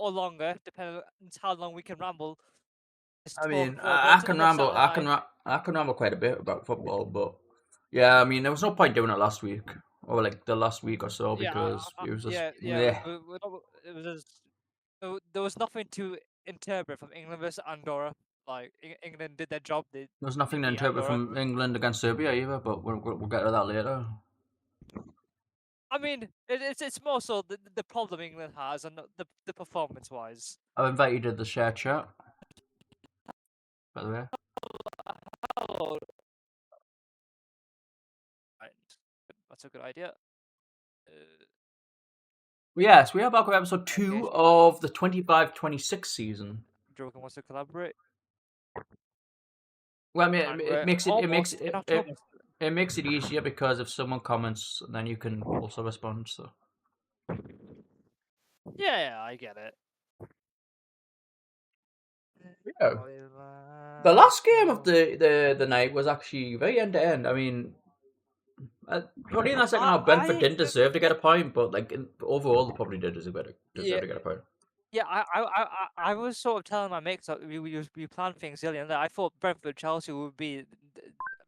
or longer, depending on how long we can ramble. It's I talking mean, football, but I until can we get ramble. started, I can ramble quite a bit about football, but yeah, I mean, there was no point doing it last week or like the last week or so yeah, because it was just yeah. It was just, there was nothing to interpret from England versus Andorra. Like England did their job. There's They nothing to beat interpret Andorra. from England against Serbia either, but we'll get to that later. I mean, it's more so the problem England has and the performance wise. I've invited you to the shared chat, by the way. Oh, right. That's a good idea. Yes, we are back with episode Okay, 2 of the 25-26 season. Joe wants to collaborate. Well, I mean, And it we're makes almost in October. it makes it easier because if someone comments, then you can also respond. So Yeah, I get it. yeah, the last game of the night was actually very end to end. I mean, probably in that second half, Brentford didn't deserve to get a point, but like overall, they probably did deserve yeah, to get a point. yeah. I was sort of telling my mates that we planned things earlier, and that I thought Brentford Chelsea would be a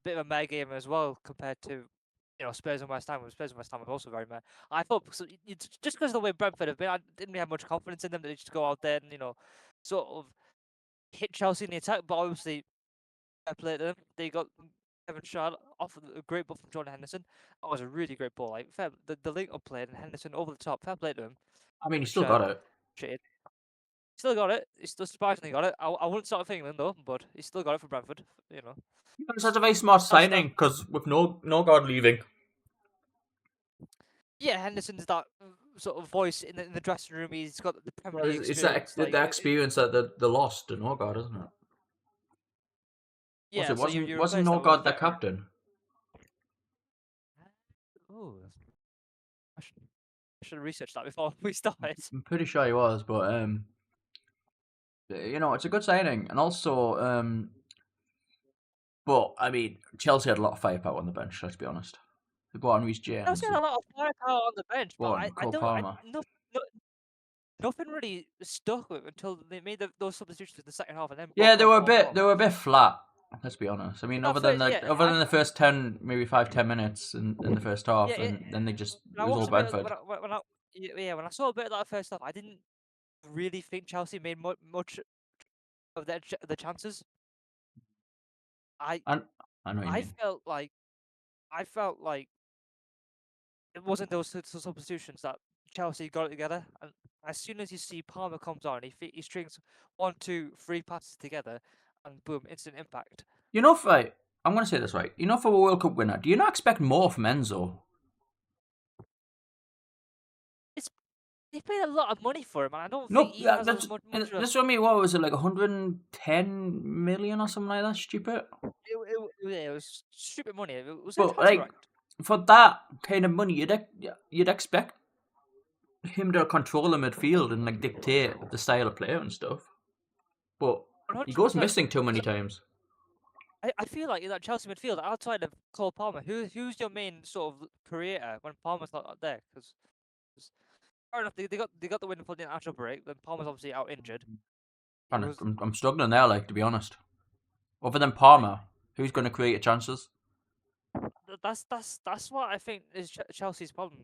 bit of a mad game as well compared to Spurs and West Ham. Spurs and West Ham was also very mad. I thought just because of the way Brentford have been, I didn't really have much confidence in them. They just go out there and sort of hit Chelsea in the attack, but obviously fair play to them. They got Kevin Schade off a great ball from Jordan Henderson. That was a really great ball. Like the link up play and Henderson over the top. Fair play to him. I mean, he Kevin still Schade, got it. shit. Still got it. He still surprisingly got it. I wouldn't start with England though, but he still got it for Brentford. It's such a very smart That's that. signing because with no guard leaving. Yeah, Henderson's that sort of voice in the dressing room. He's got the Premier Well, League it's experience. the experience that they lost in Norgard, isn't it? Yeah, so you Wasn't replace that with a Norgard the veteran. captain? Oh, I should have researched that before we started. I'm pretty sure he was, but it's a good signing, and also but I mean, Chelsea had a lot of firepower on the bench. Let's be honest. They brought on Reece I was James, getting a lot of firepower on the bench, but brought on I Cole don't. Palmer. No, nothing really stuck with until they made those substitutions in the second half, and then Yeah, brought on Cole they Palmer. were a bit flat. Let's be honest. I mean, That first, yeah, other than the first 10, maybe 5-10 minutes in the first half, yeah. and then they just When it I was all watched a bit Brentford. when I saw a bit of that first half, I didn't really think Chelsea made much of the chances. I And I know what you I mean. felt like it wasn't those substitutions that Chelsea got it together. And as soon as you see Palmer comes on, he strings 1, 2, 3 passes together, and boom, instant impact. I'm going to say this right. For a World Cup winner, do you not expect more from Enzo? It's They paid a lot of money for him, and I don't think No, he has as much of. that's what I mean. What was it, like 110 million or something like that? Stupid. It was stupid money. It was a But transfer like right. for that kind of money, you'd expect him to control the midfield and like dictate the style of play and stuff. But he goes 100%. missing too many times. I feel like in that Chelsea midfield, outside of Cole Palmer, who's your main sort of creator when Palmer's not there? Because fair enough, they got the win for the international break. Then Palmer's obviously out injured. It And was I'm struggling there, like to be honest. Other than like Palmer, who's going to create chances? that's what I think is Chelsea's problem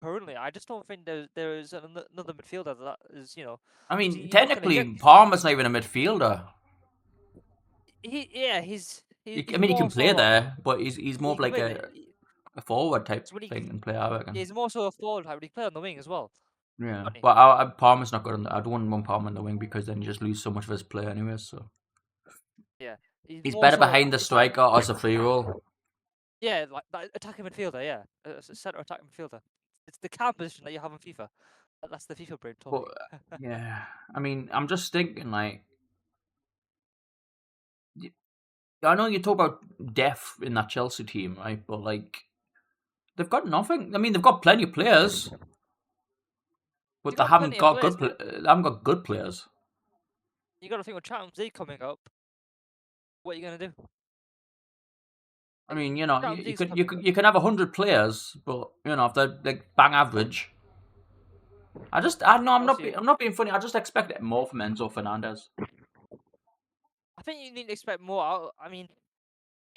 currently. I just don't think there is another midfielder that is I mean, obviously you're not gonna get. technically, Palmer's not even a midfielder. I mean, he can More play so there, but he's more he of can like play. a forward type So when thing and play, I reckon. he's more so a forward type, but he play on the wing as well. Yeah, Doesn't but Palmer's not good on. I don't want Palmer on the wing because then you just lose so much of his play anyway. So he? Yeah, he's he's more better so behind the striker as a free roll. yeah, like that attacking midfielder. Yeah, a centre attacking midfielder. It's the cam position that you have in FIFA. That's the FIFA brain told But me. yeah, I mean, I'm just thinking like, I know you talk about depth in that Chelsea team, right? But like, they've got nothing. I mean, they've got plenty of players, but You got plenty of players. they haven't got good players. You got to think with Champions League coming up. What are you gonna do? I mean, Champions League's coming up. you can have 100 players, but if they're like bang average, I'm not being funny. I just expect more from Enzo Fernandez. I think you need to expect more. I mean,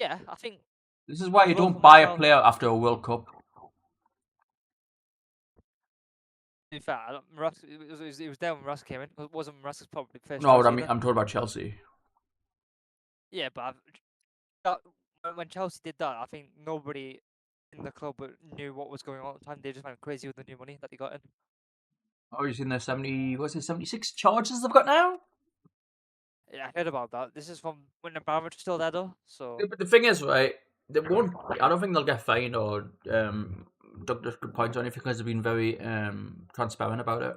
yeah, I think this is why you don't buy a player after a World Cup. In fact, it was there when Russ came in. It wasn't Russ's probably first. No, I mean, I'm talking about Chelsea. Yeah, but when Chelsea did that, I think nobody in the club knew what was going on at the time. They just went crazy with the new money that they got in. Oh, you seen the 76 charges they've got now? Yeah, I heard about that. This is from when Abramovich was still there, though. So, yeah, but the thing is, right? They won't. I don't think they'll get fined or deducted points or anything because they've been very transparent about it.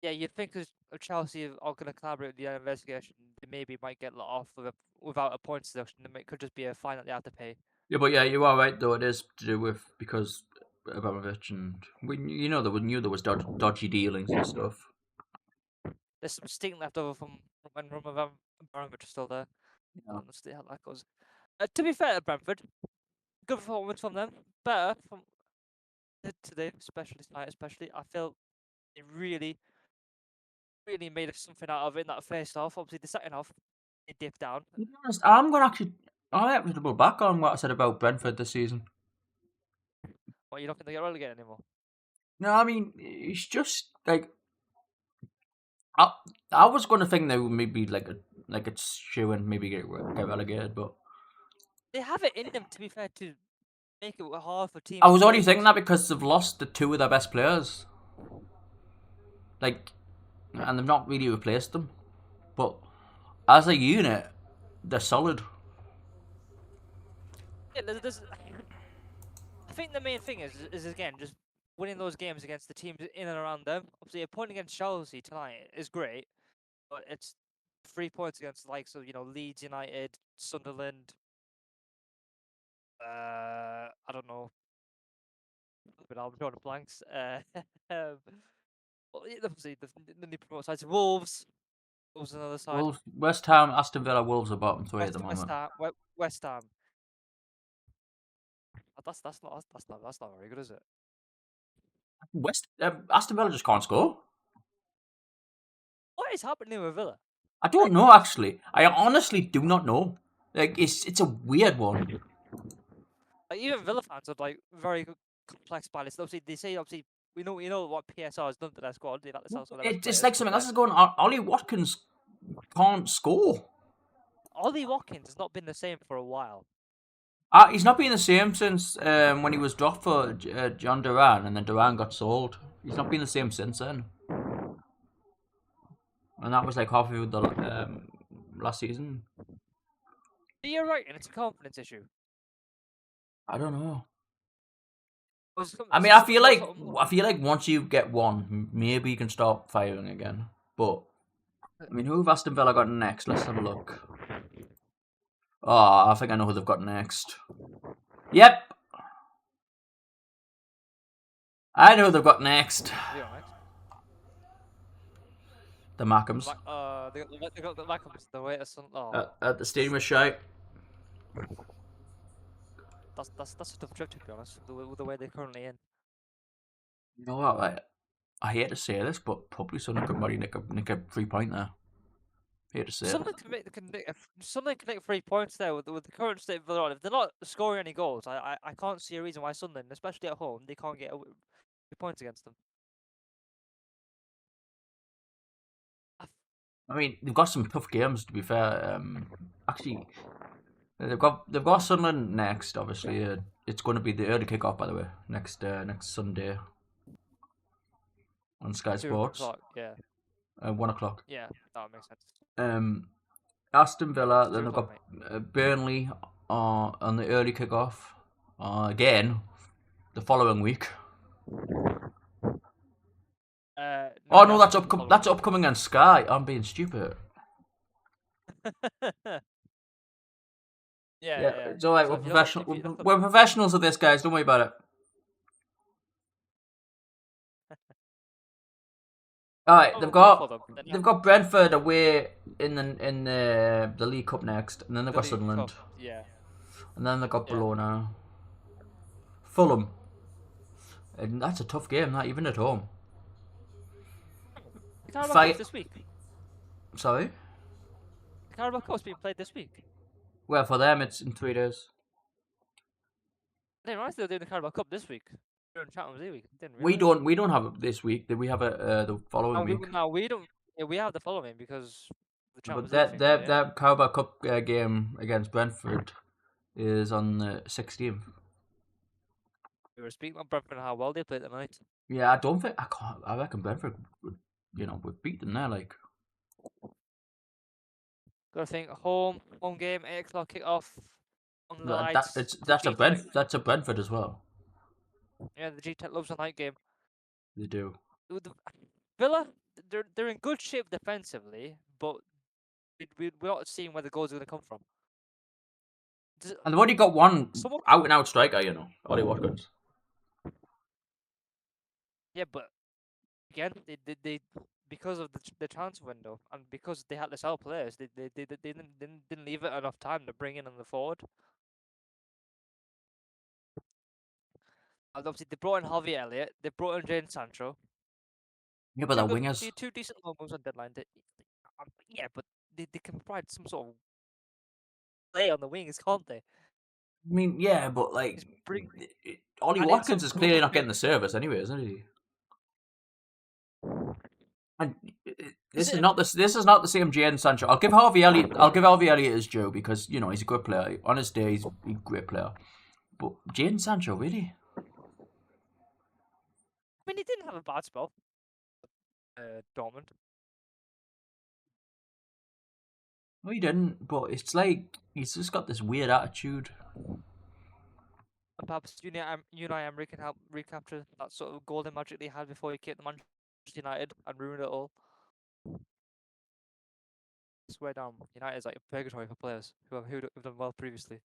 Yeah, you'd think because Chelsea are going to collaborate with the investigation, they maybe might get let off without a points deduction. It could just be a fine that they have to pay. Yeah, but yeah, you are right though. It is to do with because Abramovich and we knew there was dodgy dealings and stuff. There's some stink left over from when Roman Abramovich was still there. Yeah. We'll see how that goes. To be fair to Brentford, good performance from them. Better from today, especially. I feel it really made something out of it in that first half. Obviously, the second half, it dipped down. To be honest, I have to double back on what I said about Brentford this season. Well, you're not going to get relegated anymore. No, I mean it's just like I was going to think they would maybe like it's shoe and maybe get relegated, but they have it in them. To be fair, to make it hard for teams. I was only thinking that because they've lost the two of their best players, and they've not really replaced them. But as a unit, they're solid. Yeah, I think the main thing is again just winning those games against the teams in and around them. Obviously, a point against Chelsea tonight is great, but it's 3 points against the likes of Leeds United, Sunderland. I don't know, but I'm drawing blanks. Well, obviously the new promoted sides, Wolves. Wolves on the other side. Wolves, West Ham, Aston Villa, Wolves are bottom three at the moment. West Ham. That's not very good, is it? Aston Villa just can't score. What is happening with Villa? I don't know actually. I honestly do not know. It's a weird one. Like even Villa fans are like very complex by this. Obviously, they say we know what PSR has done to their squad. It's like something else is going on. Ollie Watkins can't score. Ollie Watkins has not been the same for a while. He's not been the same since when he was dropped for John Duran, and then Duran got sold. He's not been the same since then. And that was like halfway through the last season. You're right, and it's a confidence issue. I don't know. I mean, I feel like once you get one, maybe you can start firing again. But I mean, who have Aston Villa got next? Let's have a look. Oh, I think I know who they've got next. Yep. I know who they've got next. The Mackhams. They got the Mackhams. The way at the stadium of shite. That's a tough trip, to be honest. The way they're currently in. You know what? I hate to say this, but probably Sunderland could maybe nick a 3-point there. Hate to say Sunderland can nick 3 points there with the current state of Villa. If they're not scoring any goals, I can't see a reason why Sunderland, especially at home, they can't get 3 points against them. I mean, they've got some tough games. To be fair, actually, they've got Sunderland next. Obviously, it's going to be the early kickoff, by the way, next Sunday on Sky Sports. 2 o'clock, yeah. 1 o'clock. Yeah, that makes sense. Aston Villa. Then they've got Burnley on the early kickoff. Again, the following week. No, that's upcoming on Sky. I'm being stupid. Yeah. It's alright. We're professional. We're professionals at this, guys. Don't worry about it. Alright, they've got Brentford away in the League Cup next, and then they've got Sunderland. Yeah. And then they've got Bologna, Fulham, And that's a tough game, that, even at home. The Carabao Fight- Cup's this week. Sorry? The Carabao Cup's being played this week. Well, for them, it's in 3 days. I didn't realize they were doing the Carabao Cup this week. During Champions League week. Didn't We realise. don't have it this week. We have it the following week. No, we don't. Yeah, we have the following because the Champions But League. that Carabao Cup game against Brentford is on the 16th. We were speaking about Brentford and how well they played tonight. Yeah, I reckon Brentford would beat them there. Like, Got to think home game, 8 o'clock kickoff on the that, lights. that's a Brentford as well. Yeah, the G10 loves a night game. They do. Villa, they're in good shape defensively, but we're not seeing where the goals are going to come from. And they've only got one out and out striker, Ollie Watkins. Yeah, but again, they because of the transfer window and because they had to sell players, they didn't leave it enough time to bring in on the forward. And obviously, they brought in Harvey Elliott, they brought in Jadon Sancho. Yeah, but they're wingers. Two decent moves on deadline. Yeah, but they can provide some sort of play on the wings, can't they? I mean, yeah, but like, Ollie Watkins is clearly not getting the service anyway, isn't he? And this is not the same Jadon Sancho. I'll give Harvey Elliott his due because he's a good player. On his day, he's a great player. But Jadon Sancho, really? I mean, he didn't have a bad spell. Dortmund. No, he didn't. But it's like he's just got this weird attitude. And perhaps Unai Emery can help recapture that sort of golden magic they had before he came to Manchester United and ruined it all. I swear down, United is like a purgatory for players who've done well previously.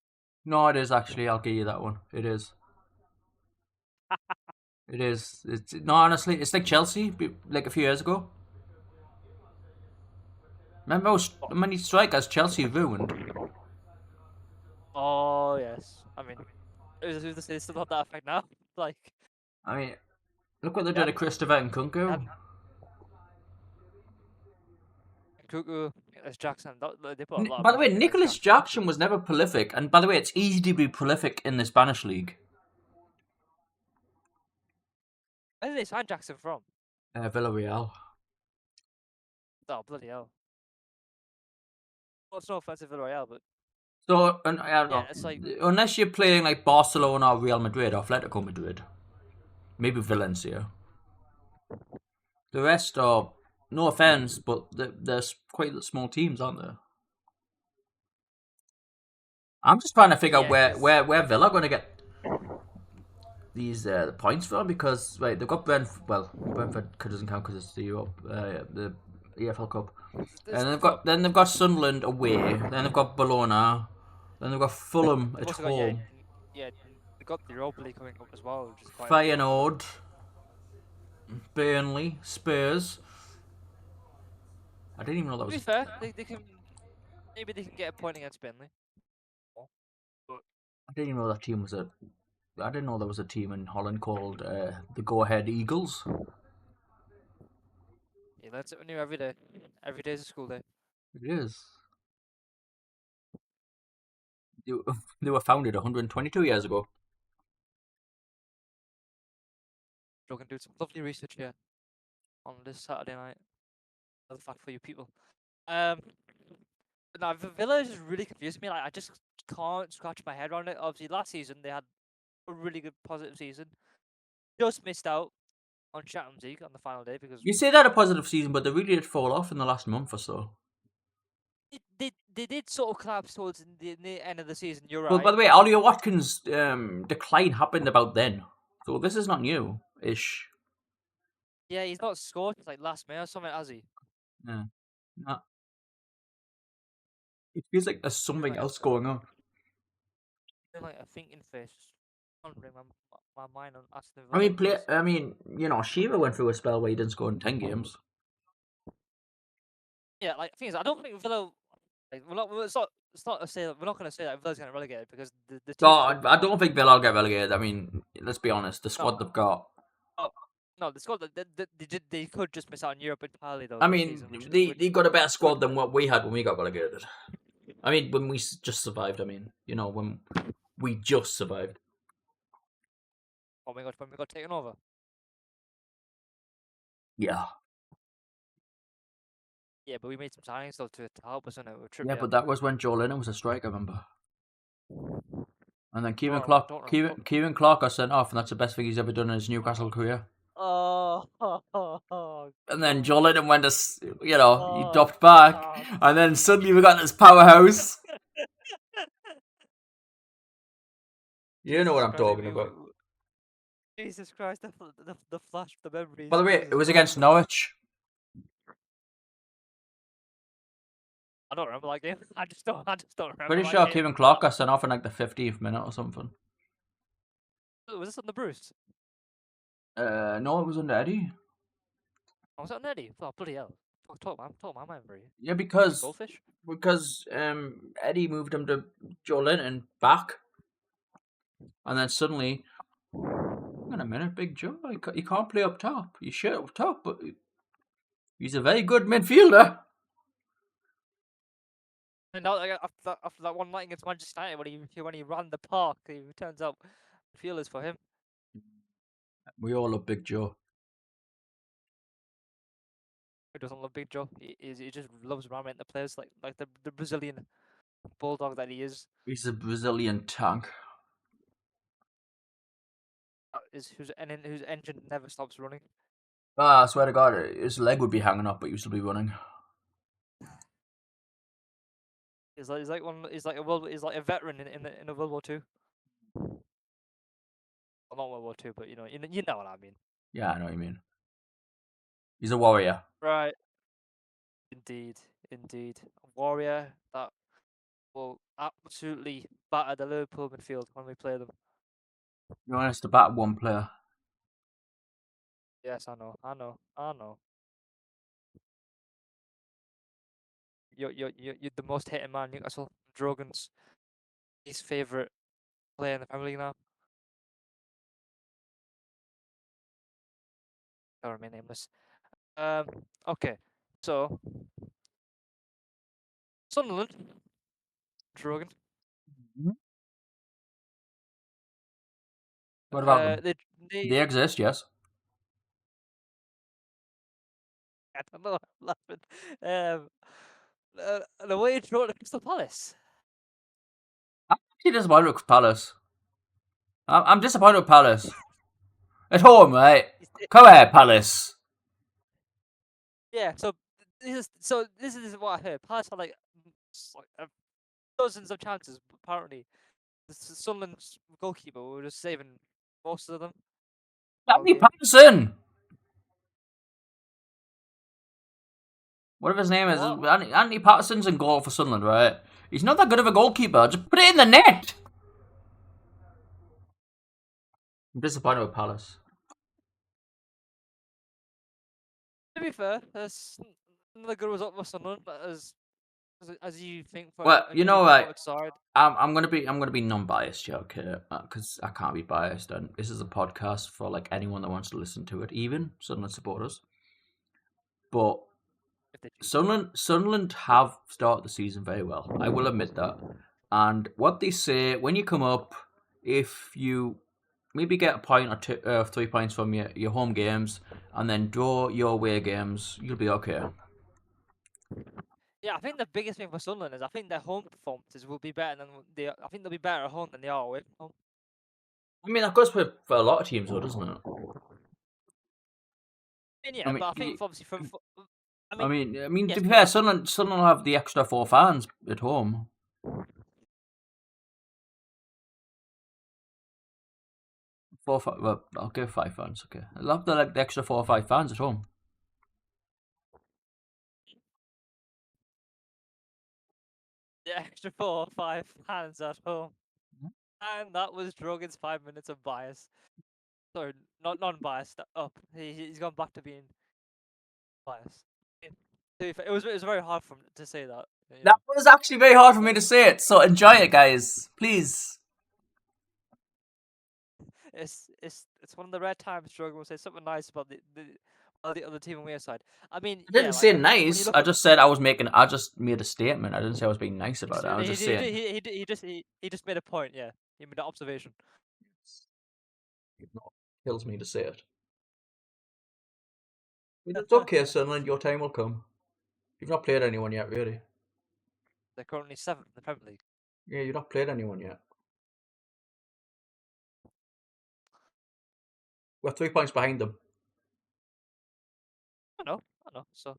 No, it is actually. I'll give you that one. It is. It is. No, honestly, it's like Chelsea, like a few years ago. Remember how many strikers Chelsea ruined? Oh yes, I mean, who's to say it's still not that effect now? Like, I mean, look what they did to Christopher and Nkunku. Nkunku, Jackson. They put a lot. By the way, Nicholas Jackson was never prolific, and by the way, it's easy to be prolific in the Spanish league. Where did they sign Jackson from? Villarreal. Oh, bloody hell. Well, it's no offense to Villarreal, but... So, I don't know. It's like... Unless you're playing like Barcelona or Real Madrid or Atletico Madrid. Maybe Valencia. The rest are, no offense, but they're quite small teams, aren't they? I'm just trying to figure out where Villa are going to get these the points from, because they've got Brentford. Well, Brentford doesn't count because it's the EFL Cup. And they've got Sunderland away. Then they've got Bologna. Then they've got Fulham at home. Yeah, they've got the Europa League coming up as well, which is quite... Feyenoord, Burnley, Spurs. I didn't even know that was... To be fair, maybe they can get a point against Burnley. I didn't even know that team was I didn't know there was a team in Holland called the Go Ahead Eagles. You learn something new every day. Every day is a school day. It is. They were founded 122 years ago. We're going to do some lovely research here on this Saturday night. Another fact for you people. Now, Villa just really confused me. Like, I just can't scratch my head around it. Obviously, last season they had a really good positive season. Just missed out on Champions League on the final day because you say that a positive season, but they really did fall off in the last month or so. They did sort of collapse towards the end of the season. You're right. Well, by the way, Ollie Watkins' decline happened about then, so this is not new-ish. Yeah, he's not scored since like last May or something, has he? Yeah. No. It feels like there's something else going on. I feel like a thinking face. Wondering my mind on Aston Villa. I mean, Shearer went through a spell where he didn't score in 10 games. Yeah, like things. I don't think Villa. Like, it's not to say that we're not going to say that Villa's going to relegate because the No, I don't think Villa will get relegated. I mean, let's be honest. The squad they've got, No, the squad they could just miss out on Europe entirely though. I this mean, season, they got a better squad than what we had when we got relegated. I mean, when we just survived. I mean, when we just survived. Oh my god, when we got taken over. Yeah. Yeah, but we made some signings though to help us in it. Yeah, but that was when Joe was a striker, remember? And then Kieran Clark got sent off, and that's the best thing he's ever done in his Newcastle career. Oh. And then Joe Linton went to, he dropped back, and then suddenly we got this powerhouse. You know what I'm talking about. Jesus Christ, the flash, the memories. By the way, it was against Norwich. I don't remember that game. I just don't remember. Pretty sure Kieran Clark got sent off in like the 50th minute or something. Was this on the Bruce? No, it was under Eddie. Oh, was it on Eddie? Oh, bloody hell. Talk my memory. Yeah, because Goldfish? Eddie moved him to Joe Linton back. And then suddenly, hang on a minute, Big Joe, he can't play up top. He should up top, but he's a very good midfielder. And now, after that one night against Manchester United, when he ran the park, it turns out midfielders for him. We all love Big Joe. Who doesn't love Big Joe? He just loves ramming the players like the Brazilian bulldog that he is. He's a Brazilian tank. Whose engine never stops running. I swear to God, his leg would be hanging up, but he would still be running. He's like a veteran in a World War II. Well, not World War II, but you know what I mean. Yeah, I know what you mean. He's a warrior. Right. Indeed. A warrior that will absolutely batter the Liverpool midfield when we play them. You want us to bat one player? Yes, I know. You're the most hated man, Newcastle. Drogon's his favourite player in the Premier League now. I'll remain nameless. Okay, so Sunderland, Drogon. What about them? They exist, yes. I don't know. I'm laughing. The way he drew to Crystal Palace. I'm actually disappointed with Palace. I'm disappointed with Palace. At home, right? Come here, Palace. Yeah. So this is what I heard. Palace had like dozens of chances. Apparently, the Sunderland's goalkeeper was just saving most of them. Andy Patterson. Whatever his name is, Andy Patterson's in goal for Sunderland, right? He's not that good of a goalkeeper. Just put it in the net. I'm disappointed with Palace. To be fair, there's not good result for Sunderland, but as you think for well, you know, right? Side. I'm gonna be non-biased, yeah, okay? Because I can't be biased, and this is a podcast for like anyone that wants to listen to it, even Sunderland supporters. But Sunderland have started the season very well. I will admit that. And what they say, when you come up, if you maybe get a point or 2, 3 points from your home games, and then draw your away games, you'll be okay. Yeah, I think the biggest thing for Sunderland is I think their home performances will be better than I think they'll be better at home than they are away from home. I mean, that goes for a lot of teams, though, doesn't it? But I think obviously I mean, yes, to be fair, Sunderland will have the extra 4 fans at home. 4, 5, well, I'll give 5 fans, okay. I'll have the extra 4 or 5 fans at home. The extra 4 or 5 fans at home. And that was Drogon's 5 minutes of bias. Sorry, not non-biased. Up. He's gone back to being biased. It was very hard for him to say that. That was actually very hard for me to say it. So enjoy it, guys, please. it's one of the rare times Jordan will say something nice about the other team on the other side. I mean, I didn't yeah, say like when you nice. look I at just said I just made a statement. I didn't say I was being nice about it. I was just saying. he just made a point. Yeah, he made an observation. It kills me to say it. It's okay, Sunderland. Your time will come. You've not played anyone yet, really. They're currently 7th in the Premier League. Yeah, you've not played anyone yet. We're 3 points behind them. I know. So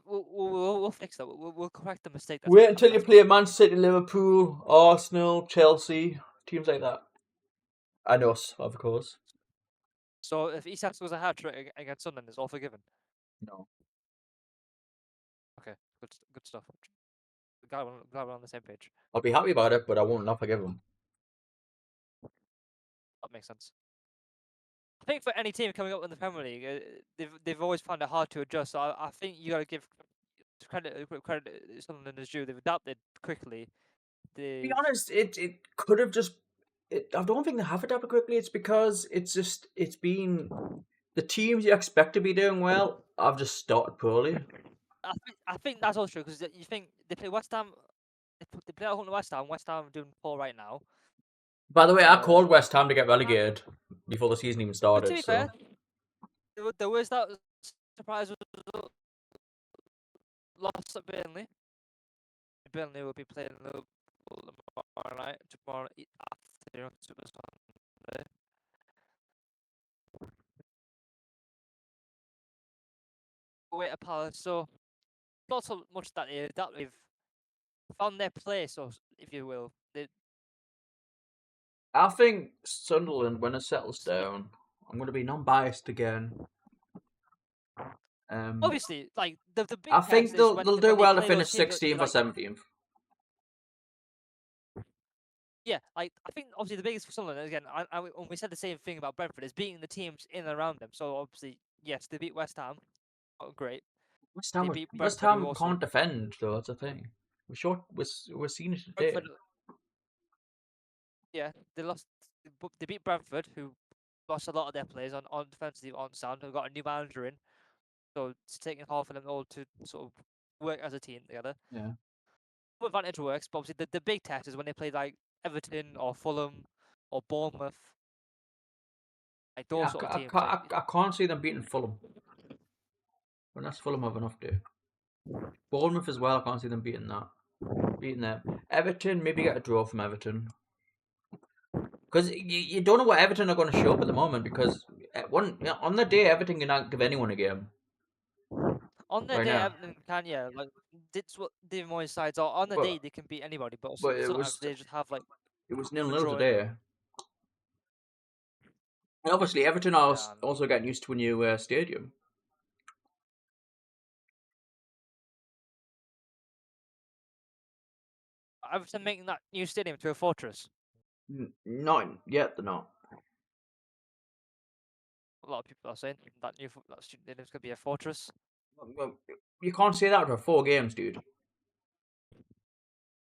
we'll fix that. We'll correct the mistake. Wait until you play Man City, Liverpool, Arsenal, Chelsea, teams like that. And us, of course. So if Isak scores a hat trick against Sunderland, it's all forgiven. No. Okay, good stuff. Glad we're on the same page. I'll be happy about it, but I won't not forgive them. That makes sense. I think for any team coming up in the Premier League, they've always found it hard to adjust. So I think you got to give credit Sunderland is due. They've adapted quickly. To be honest, it could have just. I don't think they have adapted quickly. It's because it's been the teams you expect to be doing well have just started poorly. I think that's also true because you think they play West Ham. They play at home to West Ham. West Ham are doing poor right now. By the way, I called West Ham to get relegated before the season even started. To be fair, there was that surprise loss at Burnley. Burnley will be playing Liverpool tomorrow night. Tomorrow afternoon, Super Sunday. Away to Palace, so not so much that they've found their place, or if you will. I think Sunderland, when it settles down, I'm going to be non-biased again. Obviously, like the big. I think they'll do well to finish 16th or 17th. Yeah, like I think obviously the biggest for Sunderland again. When we said the same thing about Brentford is beating the teams in and around them. So obviously, yes, they beat West Ham. Oh, great. West Ham can't defend, though. That's the thing. We're seeing it today. Brentford, yeah, they lost. They beat Brentford, who lost a lot of their players on defensively on sound. Who got a new manager in, so it's taking half of them all to sort of work as a team together. Yeah. Advantage works, but obviously the big test is when they play like Everton or Fulham or Bournemouth. Like those sort of teams. I can't see them beating Fulham. Unless Fulham have enough to. Bournemouth as well, I can't see them beating them. Everton, maybe get a draw from Everton. Because you don't know what Everton are going to show up at the moment, because on the day, Everton cannot give anyone a game. On the day, Everton can, yeah, like that's what David Moyes' sides are. On the day, they can beat anybody, but sometimes they just have like. It was 0-0 today. And obviously, Everton are also getting used to a new stadium. Everton making that new stadium to a fortress. Not yet, they're not. A lot of people are saying that stadium's gonna be a fortress. Well, you can't say that after 4 games, dude.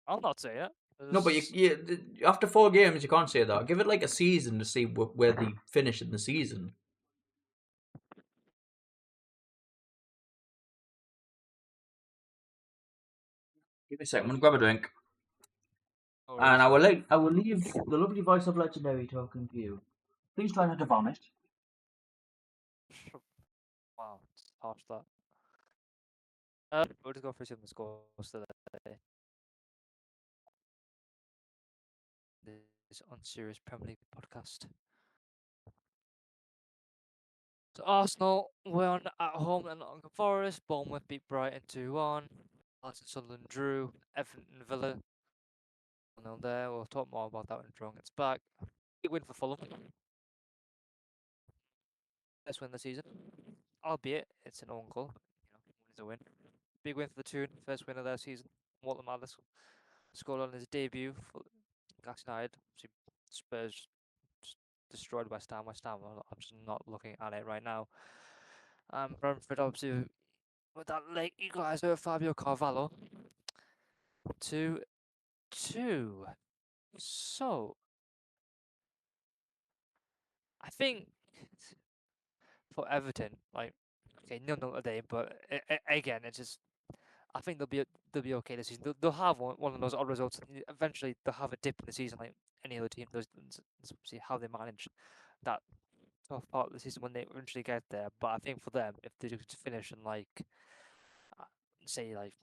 I'm not saying it. No, but after 4 games, you can't say that. Give it like a season to see where they finish in the season. Give me a second. I'm gonna grab a drink, and I will leave the lovely voice of Legendary talking to you. Please try not to vomit. Wow, it's harsh that. We'll just go through some of the scores today. This unserious Premier League podcast. So Arsenal won at home at Nottingham Forest. Bournemouth beat Brighton 2-1. Arsenal Sunderland drew. Everton Villa 1-0 there. We'll talk more about that when Drone gets back. Big win for Fulham. Best win of the season. Albeit it's an own goal. Win is a win. Big win for the Toon. First win of their season. Walter Madness scored on his debut for Gas United. Spurs just destroyed West Ham. I'm just not looking at it right now. Brentford obviously with that late equaliser of Fabio Carvalho. 2-2. So I think for Everton, like, okay, 0-0 today, but again, it's just I think they'll be okay this season. They'll have one of those odd results. And eventually, they'll have a dip in the season, like any other team does. See how they manage that tough part of the season when they eventually get there. But I think for them, if they just finish in like, uh, say like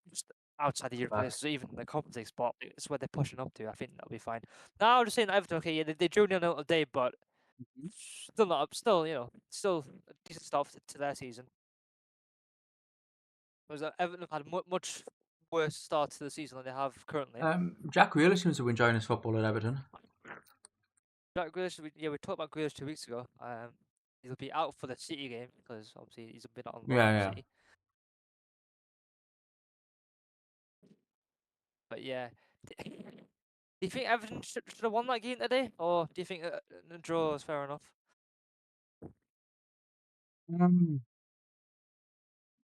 just outside the European places, even the Conference League spot, it's where they're pushing up to. I think that'll be fine. Now I'm just saying Everton. Okay, yeah, they drew 0-0 today, but still not up. Still, still a decent start to their season. Whereas Everton have had much worse start to the season than they have currently. Jack Grealish seems to be enjoying his football at Everton. Jack Grealish, we talked about Grealish 2 weeks ago. He'll be out for the City game because obviously he's been on loan at City. But yeah, do you think Everton should have won that game today, or do you think a draw is fair enough?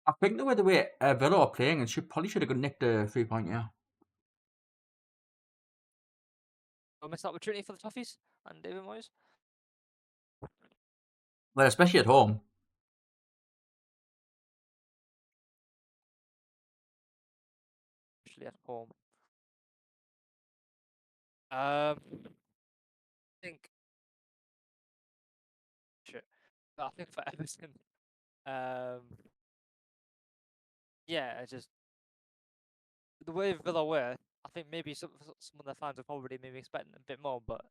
I think the way Villa are playing, and probably should have nicked a 3-point. Yeah. A missed opportunity for the Toffees and David Moyes. Well, especially at home. Especially at home. I think. Shit. I think for Everton. Yeah, it's just the way Villa were. I think maybe some of their fans are probably maybe expecting a bit more, but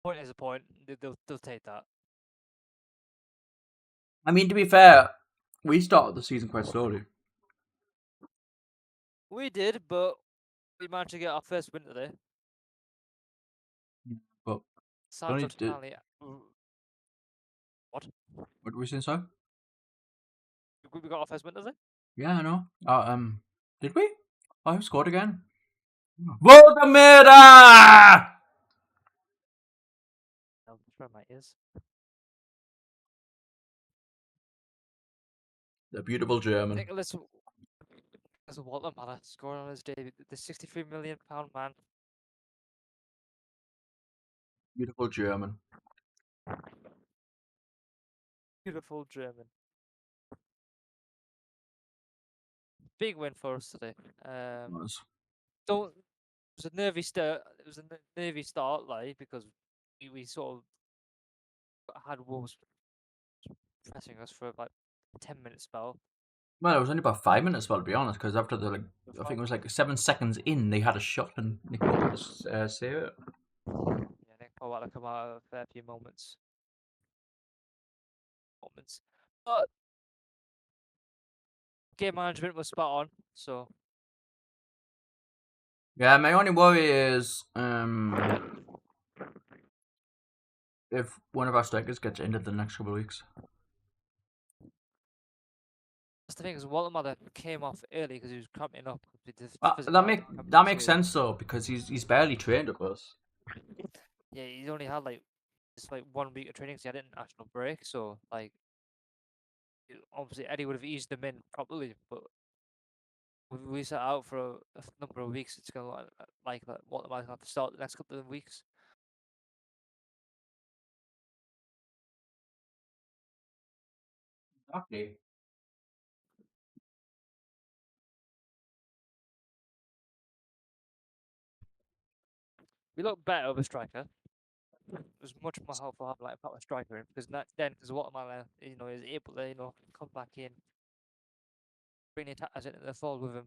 point is a point. They'll take that. I mean, to be fair, we started the season quite slowly. We did, but we managed to get our first win today. But Sancho finally. What? What were we saying, sorry? We got our first win today? Yeah, I know. Did we? Oh, who scored again? Voldemort! I'm sure my ears. The beautiful German. Nicholas Waltermatter scored on his debut. The £63 million man. Beautiful German. Beautiful German. Big win for us today. It was a nervy start. It was a nervy start, like, because we sort of had Wolves pressing us for about 10-minute spell. Well, it was only about 5 minutes, well, to be honest, because after I think it was like 7 seconds in, they had a shot and Nick Pope had to save it. Yeah, Nick Pope had to come out of a fair few moments. But game management was spot on, so. Yeah, my only worry is if one of our strikers gets injured the next couple of weeks. That's the thing, is Waltermatter came off early because he was cramping up. That makes sense though, because he's barely trained with us. Yeah, he's only had like 1 week of training because he had an international break. So like, obviously Eddie would have eased him in properly, but we set out for a number of weeks. It's gonna like Waltermatter's gonna have to start the next couple of weeks. Exactly. We look better with a striker. It was much more helpful having like a proper striker in, because because Waltermatter, is able to come back in, bring the attackers into the fold with him.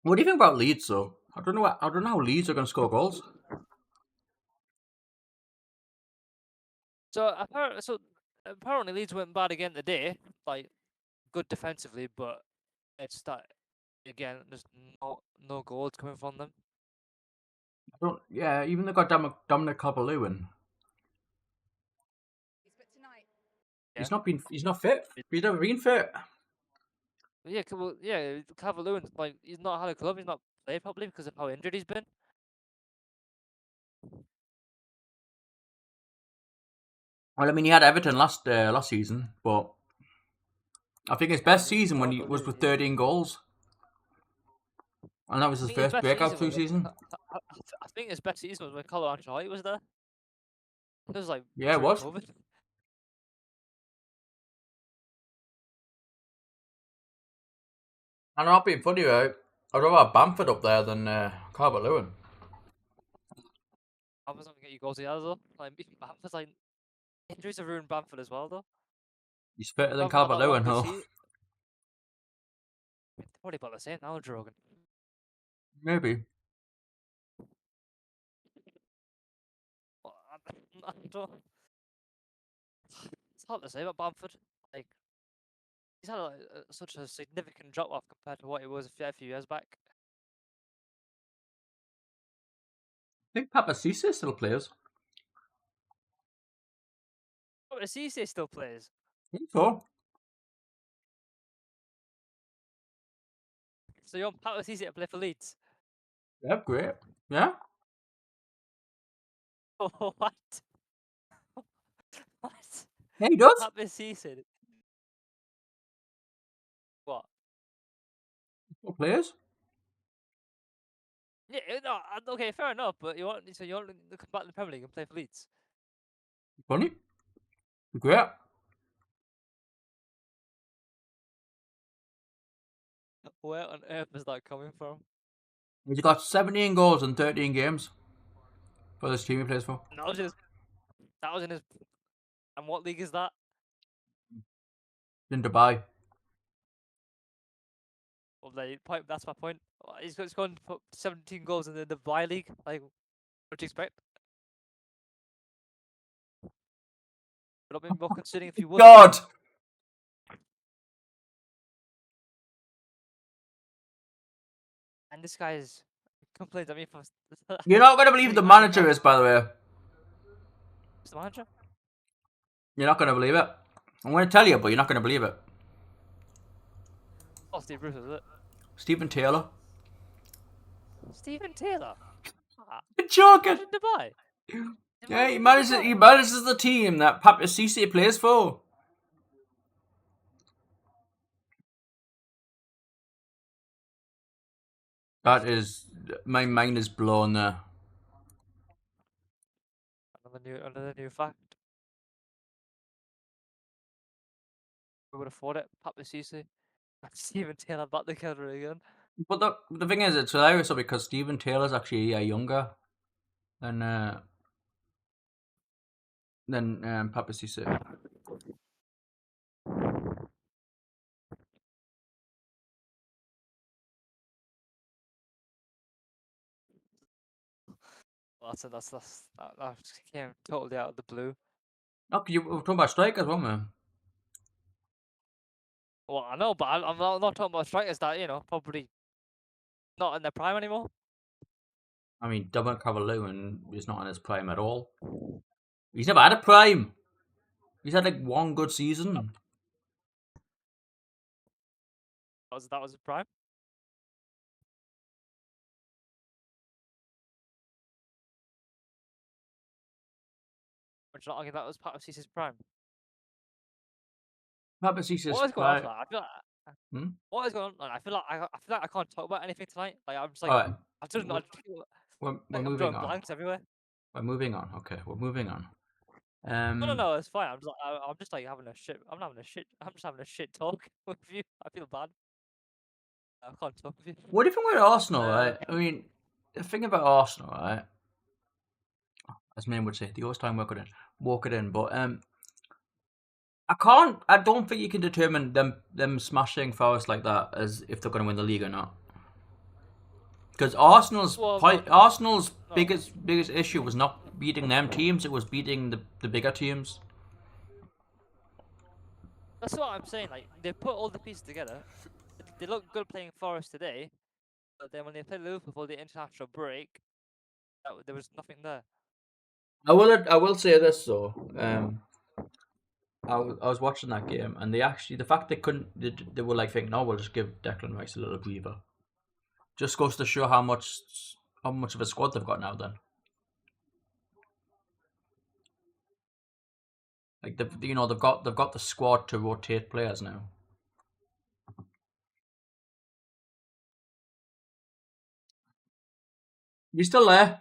What do you think about Leeds though? I don't know how Leeds are going to score goals. So apparently Leeds went bad again today. Like, good defensively, but it's that again. There's no goals coming from them. Yeah, even they got Dominic Calvert-Lewin. He's not fit. He's never been fit. Yeah, Calvert-Lewin's like, he's not had a club. He's not played properly because of how injured he's been. Well, I mean, he had Everton last season, but I think his best season when he was with 13 goals. And that was his first breakout through season. I think his best season was when Carlo Ancelotti was there. It was like Yeah, it was. COVID. And I'm not being funny, right? I'd rather have Bamford up there than Calvert-Lewin. Bamford's not gonna get you goals either though. Like Bamford's like injuries have ruined Bamford as well though. He's fitter than Calvert-Lewin, though. Probably about the same now, Drogan. Maybe. I don't. It's hard to say about Bamford. Like he's had such a significant drop off compared to what he was a few years back. I think Papa Cisse still plays. Papa Cisse still plays. I think so. So you want Papa Cisse to play for Leeds? Yeah, great. Yeah? What? What? Yeah, he does. Papa Cisse. What? Still plays. Yeah, no, okay, fair enough. But you want to come back to the Premier League and play for Leeds? Funny. Great. Where on earth is that coming from? He's got 17 goals in 13 games for this team he plays for. That was in his. And what league is that? In Dubai. Well, that's my point. He's going to put 17 goals in the Dubai league. Like, what do you expect? But I've been more considering if you would. God! And this guy's complains at me for. You're not going to believe who the manager is, by the way. Who's the manager? You're not going to believe it. I'm going to tell you, but you're not going to believe it. Oh, Steve Bruce, is it? Stephen Taylor. Stephen Taylor? You're joking! In Dubai? Yeah, he manages the team that Papa Cisse plays for. That is... My mind is blown there. Another new fact. We would afford it. Papa Cisse and Stephen Taylor back together again. But the thing is, it's hilarious because Stephen Taylor's actually younger than Papa Cisse. Well, that just came totally out of the blue. Oh, you were talking about strikers, weren't we? Well, I know, but I'm not talking about strikers that, probably not in their prime anymore. I mean, Dominic Calvert-Lewin is not in his prime at all. He's never had a prime. He's had like one good season. That was his prime? Would you not argue that was part of Cisse's prime? Papa Cisse's What is going on? I feel like, what is going on? I feel like I can't talk about anything tonight. Like I'm just like, right. I'm just not. We're like, moving on. Blanks everywhere. We're moving on. Okay, we're moving on. No, it's fine. I'm just like having a shit. I'm just having a shit talk with you. I feel bad. I can't talk with you. What do you think about Arsenal, right? I mean, the thing about Arsenal, right? As men would say, the always time walk it in. But I don't think you can determine them smashing Forest like that as if they're going to win the league or not. Because Arsenal's biggest issue was not beating them teams; it was beating the bigger teams. That's what I'm saying. Like they put all the pieces together. They look good playing Forest today, but then when they played Liverpool for the international break, there was nothing there. I will say this though. I was watching that game, and the fact they were like thinking, "No, we'll just give Declan Rice a little breather." Just goes to show how much of a squad they've got now. Then, like they've got the squad to rotate players now. You still there?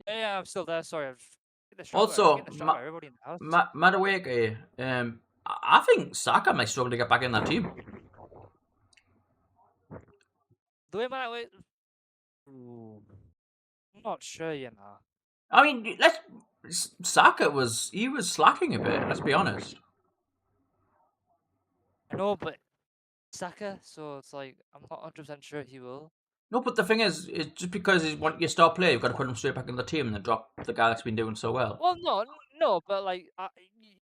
Yeah, I'm still there. Sorry, I'm getting Also, distracted by everybody in the house. Madueke, I think Saka might struggle to get back in that team. The way Madueke, I'm not sure, you know. I mean, Saka was slacking a bit. Let's be honest. I know, but Saka, so it's like I'm not 100% sure he will. No, but the thing is just because he's your star player, you've got to put him straight back in the team and then drop the guy that's been doing so well. Well, no, but like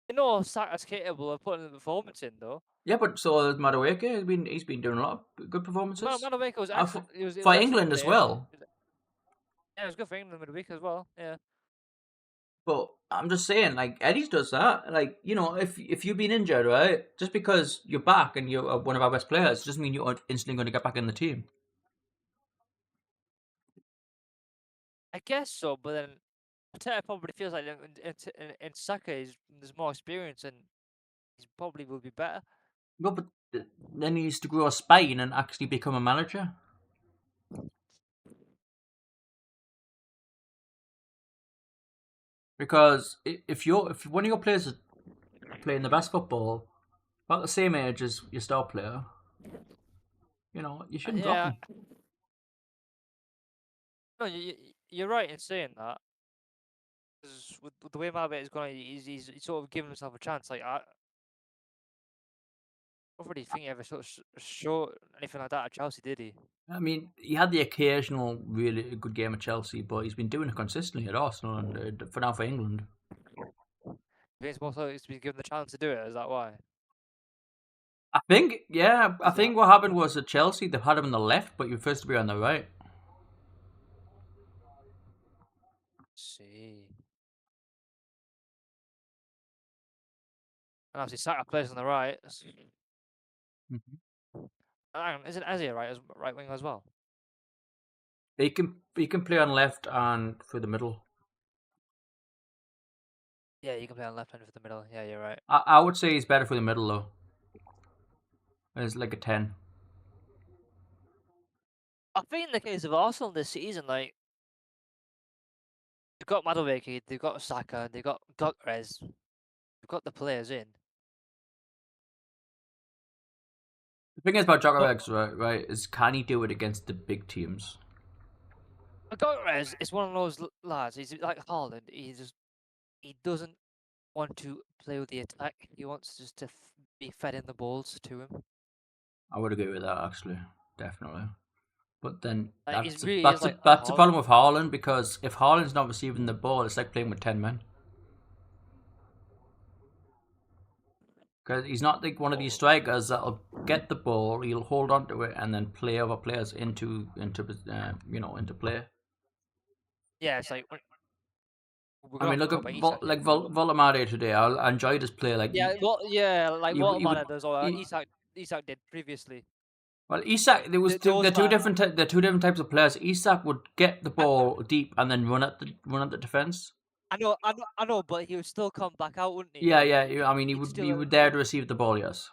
you know, Saka's capable of putting the performance in though. Yeah, but so is Madueke. He's been doing a lot of good performances. Madueke was excellent. It was For excellent England as today. well. Yeah, it was good for England Madueke as well. Yeah. But I'm just saying, like Eddie's does that. Like if you've been injured, right, just because you're back and you're one of our best players, doesn't mean you're instantly going to get back in the team. I guess so, but then Arteta probably feels like in Saka there's more experience and he probably will be better. No, but then he needs to grow a spine and actually become a manager. Because if one of your players is playing the best football, about the same age as your star player, you shouldn't drop Yeah. him. No, you're right in saying that. 'Cause with the way Madueke is going, he's sort of giving himself a chance. Like I don't really think he ever sort of showed anything like that at Chelsea, did he? I mean, he had the occasional really good game at Chelsea, but he's been doing it consistently at Arsenal and for England. I think it's more so he's been given the chance to do it. Is that why? I think what happened was at Chelsea they had him on the left, but you're supposed to be on the right. See. And obviously Saka plays on the right. Isn't Eze right wing as well? He can play on left and through the middle. Yeah, you can play on left hand for the middle. Yeah, you're right. I would say he's better for the middle though. It's like a 10. I think in the case of Arsenal this season, like they've got Madueke, they've got Saka, they've got Gyökeres, they've got the players in. The thing is about Gyökeres, right, is can he do it against the big teams? Gyökeres is one of those lads. He's like Haaland. He doesn't want to play with the attack. He wants just to be fed in the balls to him. I would agree with that actually, definitely. But then Like, that's that's the problem with Haaland, because if Haaland's not receiving the ball, it's like playing with 10 men. Because he's not like one of these strikers that'll get the ball, he'll hold on to it, and then play other players into play. Yeah, it's like I mean, look at Volamade today. I enjoyed his play. Like like he would, does, or he, Isak did previously. well, Isak. There was Those the two man- different types of players. Isak would get the ball deep and then run at the defense. I know, but he would still come back out, wouldn't he? Yeah, Like, yeah. I mean, he would there to receive the ball. Yes.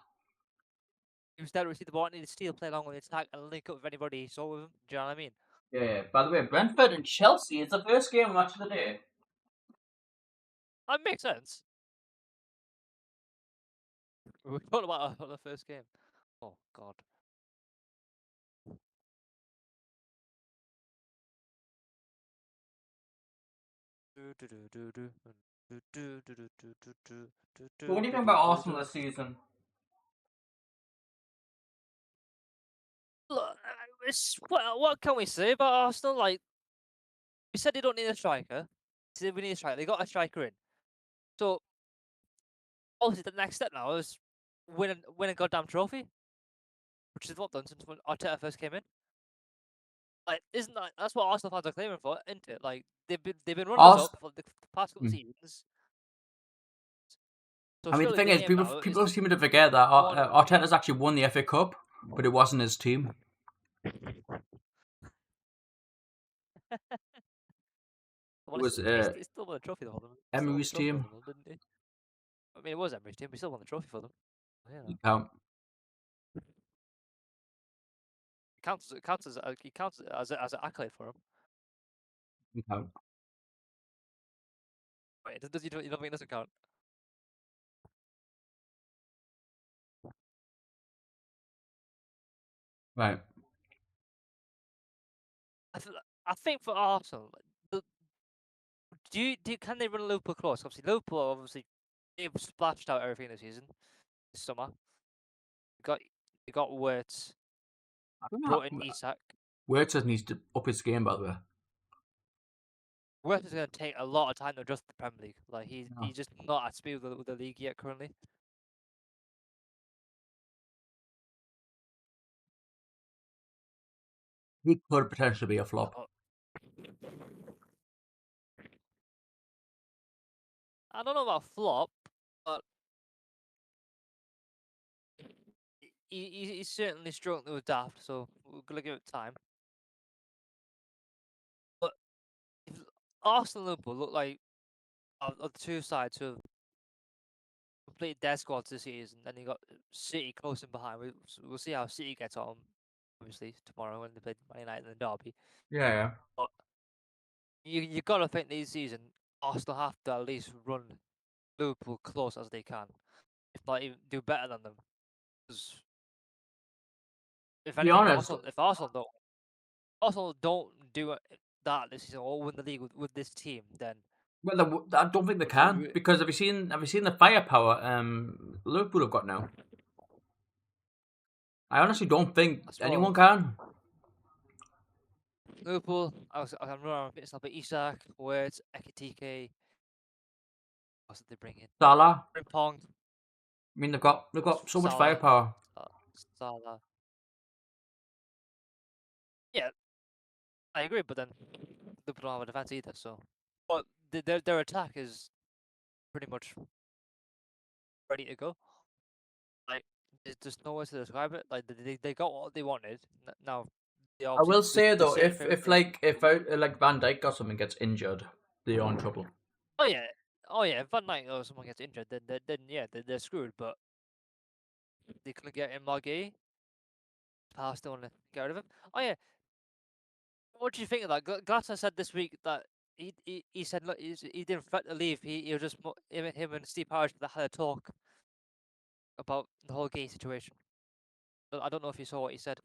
he was there to receive the ball and he'd still play along with the attack and link up with anybody he saw with him. Do you know what I mean? Yeah. By the way, Brentford and Chelsea. It's the first game match of the day. That makes sense. We talked about the first game. Oh God. What do you think about Arsenal this season? Look, what can we say about Arsenal? Like, we said they don't need a striker. We said we need a striker. They got a striker in. So, obviously, the next step now is win a goddamn trophy, which is what done since when Arteta first came in. Like, isn't that's what Arsenal fans are claiming for, isn't it? Like, they've been runners up for the past couple of seasons. So I mean, the thing is, people seem to forget that Arteta's actually won the FA Cup, but it wasn't his team. Well, It was he still won a trophy for them. Emery's team. Didn't he? I mean, it was Emery's team. We still won the trophy for them. Yeah. You count. It counts as an accolade for him. You count. Wait, you don't think it doesn't count? Right. I think for Arsenal, can they run Liverpool close? Obviously, Liverpool obviously they've splashed out everything this season, this summer. You got Wirtz, I don't know. brought in Isak. Wirtz needs to up his game, by the way. Wirtz is going to take a lot of time to adjust to the Premier League. Like he's Yeah. just not at speed with the league yet currently. He could potentially be a flop. I don't know about flop, but he's certainly struggling to adapt. So we're gonna give it time. But if Arsenal and Liverpool look like on the two sides who have completed their squads this season, then you got City close in behind. We'll see how City gets on, obviously tomorrow when they play Man United in the derby. Yeah. But you got to think this season Arsenal have to at least run Liverpool close as they can, if not even do better than them. Because if To be anything, honest, if Arsenal don't do that this season or win the league with this team, then well, I don't think they can because have you seen the firepower Liverpool have got now? I honestly don't think anyone can. Liverpool, I'm running a bit stuff, but Isak, Wirtz, Ekitike. What did they bring in? Salah. Frimpong. I mean, they've got so much Salah. firepower. Salah. Yeah, I agree, but then Liverpool don't have a defense either. So, but their attack is pretty much ready to go. Like, there's just no way to describe it. Like they got what they wanted. Now, I will say though, if everything. if Van Dijk or something gets injured, they're in trouble. Oh yeah, if Van Dijk or someone gets injured, then yeah, they're screwed. But they couldn't get in Margay. Palace don't want to get rid of him. Oh yeah, what do you think of that? Glasner said this week that he said look, he didn't threaten to leave. He was just him and Steve Parish that had a talk about the whole gay situation. I don't know if you saw what he said.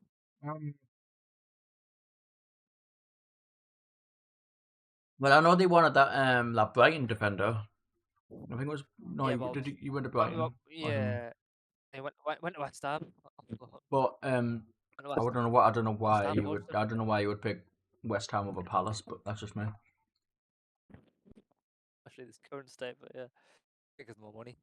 Well, I know they wanted that Brighton defender. I think it was Yeah, well, you went to Brighton. Yeah, he went to West Ham. But I don't know why you would. I don't know why you would pick West Ham over Palace, but that's just me. Actually, this current state, but yeah, because more money.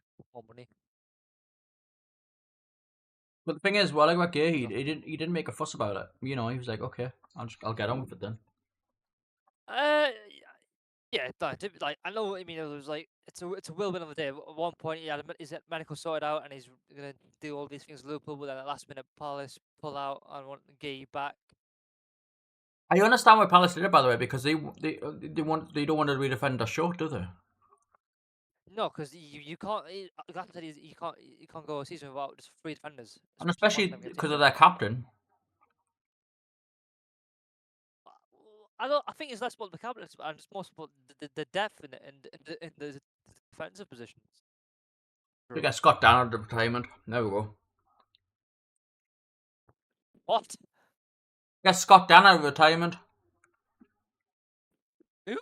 But the thing is, while I got gay, he didn't make a fuss about it. You know, he was like, okay, I'll get on with it then. Yeah, like I know what you mean. It was like it's a whirlwind of a day. At one point, he had his medical sorted out, and he's gonna do all these things with Liverpool. But then at last minute, Palace pull out and want to get you back. I understand why Palace did it, by the way, because they don't want to redefend their short, do they? No, because you can't. Glasson said you can't go a season without just 3 defenders, And especially because of their captain. I think it's less about the captain and it's more about the depth in the defensive positions. We got Scott down at retirement. There we go. What? Get Scott Dan out of retirement. Who?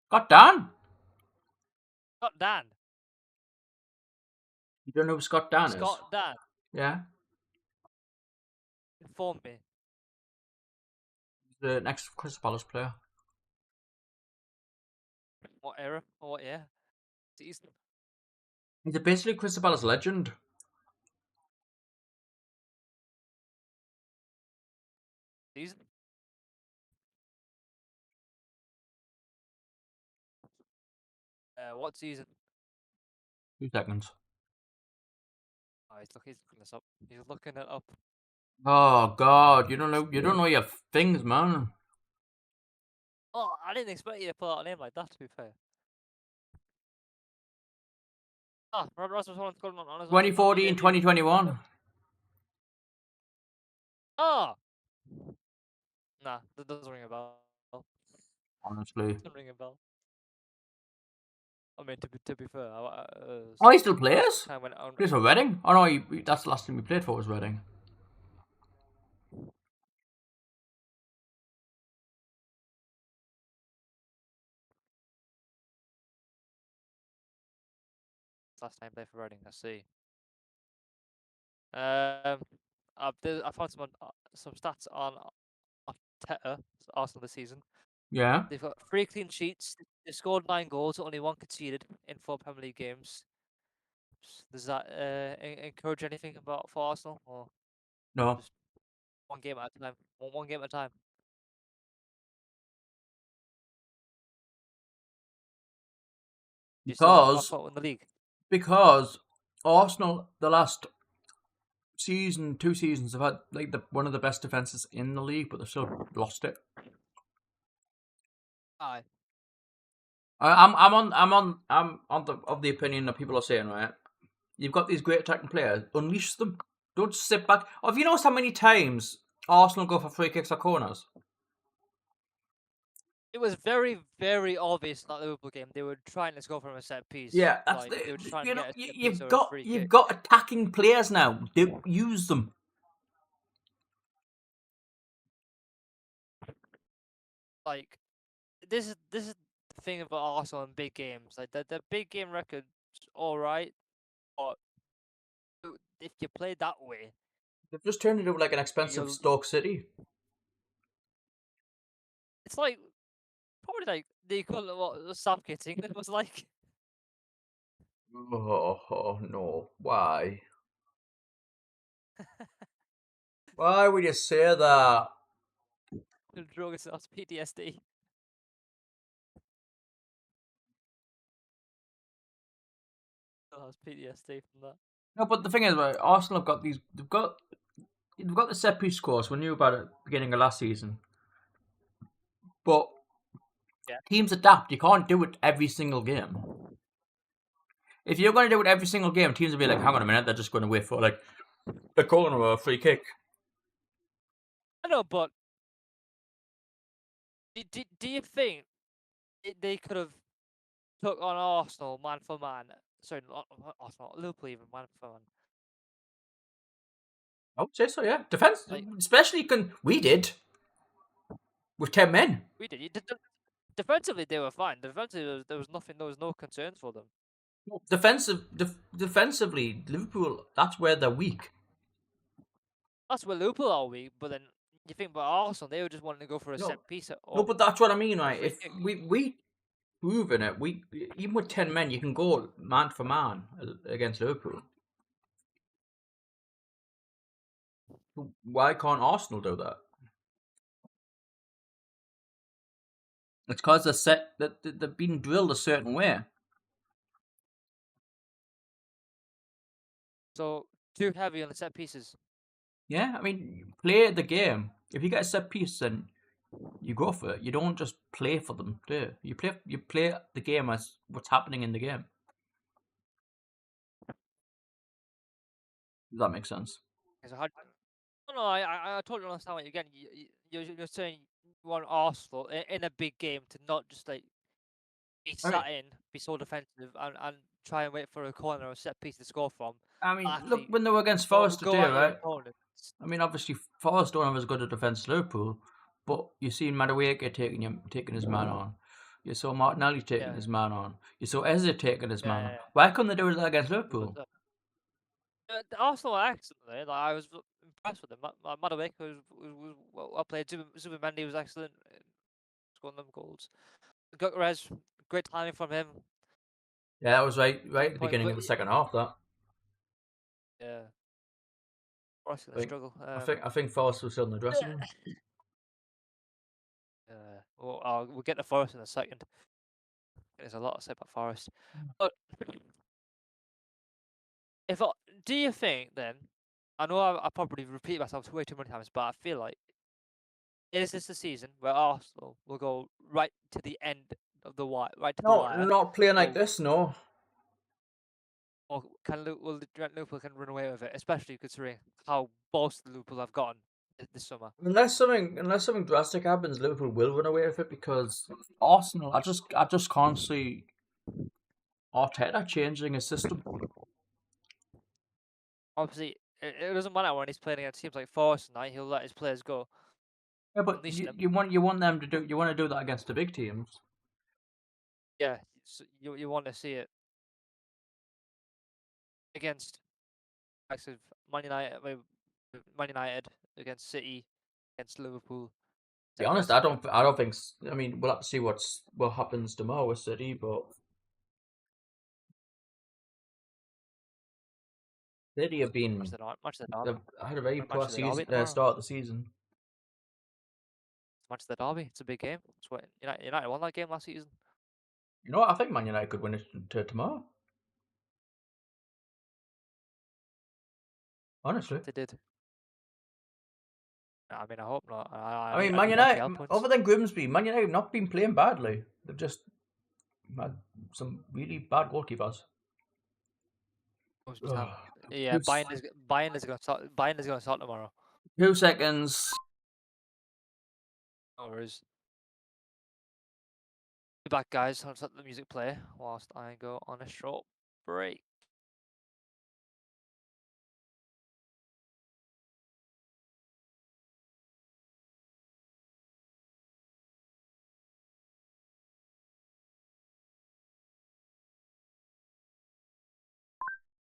Scott Dan. Scott Dan. You don't know who Scott Dan is? Scott Dan. Yeah. Inform me. The next Crystal Palace player. What era or what year? Season. He's basically Crystal Palace legend. Season. What season? 2 seconds. Oh, he's looking this up. He's looking it up. Oh God, you don't know your things, man. Oh, I didn't expect you to pull out a name like that. To be fair. Ah, Rasmus Holland's got on his 2014, 2021. Oh! Nah, that doesn't ring a bell. honestly. Doesn't ring a bell. I mean, to be fair, Oh, he still plays? time went on. Plays for Reading? Oh no, that's the last team he played for was Reading. Last time I played for Reading, I see. I found some stats on Arteta, Arsenal this season. Yeah. They've got 3 clean sheets. They scored 9 goals, only 1 conceded in 4 Premier League games. Does that encourage anything for Arsenal, or No. just one game at a time? One game at a time. You still want Because Rocco in the league? Arsenal the last season, 2 seasons have had like one of the best defenses in the league, but they've still lost it. Aye. I'm on the opinion that people are saying, right? You've got these great attacking players, unleash them. Don't just sit back. Have you noticed how many times Arsenal go for free kicks or corners? It was very, very obvious in that Liverpool game. They were trying to score from a set piece. Yeah, that's like, they were just trying you to know get a set piece you've or a got free you've kick. got attacking players now. Use them. Like, this is the thing about Arsenal in big games. Like, the big game record's all right, but if you play that way, They've just turned into like an expensive you'll. Stoke City. It's like probably like the equivalent of what Southgate's England was like. Oh no! Why? Why would you say that? Drug us PTSD. Still has PTSD from that. No, but the thing is, right, Arsenal have got these. They've got the set piece scores. We knew about it at the beginning of last season, but Yeah. teams adapt. You can't do it every single game. If you're going to do it every single game, teams will be like, "Hang on a minute, they're just going to wait for like a corner or a free kick." I know, but do you think they could have took on Arsenal man for man? Sorry, not Arsenal, Liverpool even man for man. I would say so. Yeah, defense, Like, especially we did with 10 men. we did. Defensively, they were fine. Defensively, there was nothing. There was no concerns for them. Defensively, Liverpool. That's where they're weak. That's where Liverpool are weak. But then you think about Arsenal, they were just wanting to go for a set piece. No, but that's what I mean, right? free If kick. we proven it, even with 10 men, you can go man for man against Liverpool. Why can't Arsenal do that? It's because they're set that they've been drilled a certain way. So too heavy on the set pieces. Yeah, I mean, play the game. If you get a set piece, then you go for it. You don't just play for them, do you? You play the game as what's happening in the game. Does that make sense? So no, I totally understand what you're getting. You're saying you want Arsenal in a big game to not just like be sat in, be so defensive, and try and wait for a corner or a set piece to score from. I mean, look, when they were against Forest today, right? Opponents. I mean, obviously, Forest don't have as good a defence as Liverpool, but you seen Madueke taking his man on. You saw Martinelli taking his man on. You saw Eze taking his man on. Why couldn't they do that against Liverpool? The Arsenal are excellent. Right? Like, I was impressed with them. Madueke was well played. Zubimendi was excellent, scoring them goals. Gyökeres, great timing from him. Yeah, that was right at the beginning of the second half. That. Yeah. Forest gonna struggle. I think Forest was still in the dressing room. We'll get to Forest in a second. There's a lot to say about Forest. But do you think then? I know I probably repeat myself way too many times, but I feel like is this the season where Arsenal will go right to the end of the wire, right to the wire? Not playing like this, no. Or will Liverpool can run away with it, especially considering how both Liverpool have gotten this summer. Unless something drastic happens, Liverpool will run away with it because Arsenal. I just can't see Arteta changing his system. Obviously, it doesn't matter when he's playing against teams like Forest tonight. He'll let his players go. Yeah, but you want them to do that against the big teams. Yeah, so you want to see it against likes of Man United against City, against Liverpool. To be honest, I don't think. I mean, we'll have to see what happens tomorrow with City, but City have been. They've had a very poor season, start of the season. Match of the derby. It's a big game. It's what United won that game last season. You know what? I think Man United could win it tomorrow. Honestly, They did. I mean, I hope not. I mean, Man United, other than Grimsby, Man United have not been playing badly. They've just had some really bad goalkeepers. Yeah, Bayern is going to start tomorrow. 2 seconds. No worries. Be back, guys. I'll just let the music play whilst I go on a short break.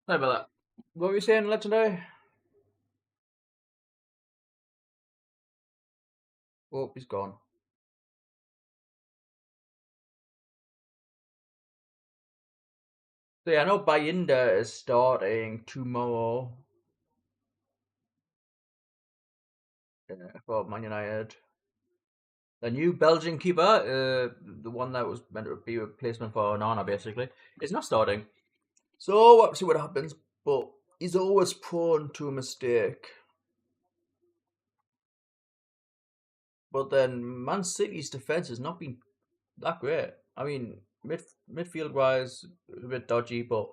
Sorry about that. What were you saying, Legendary? Oh, he's gone. So yeah, I know Bayinda is starting tomorrow for Man United. The new Belgian keeper, the one that was meant to be a replacement for Onana, basically, is not starting. So we'll see what happens. But he's always prone to a mistake. But then Man City's defense has not been that great. I mean, midfield wise, a bit dodgy, but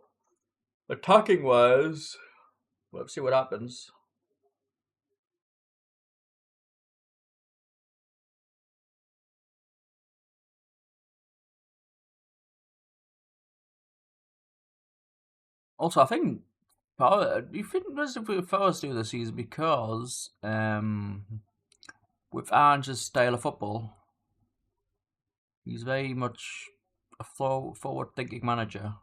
attacking wise, we'll see what happens. Also, I think you think there's a first do this season because with Ange's style of football, he's very much a forward-thinking manager.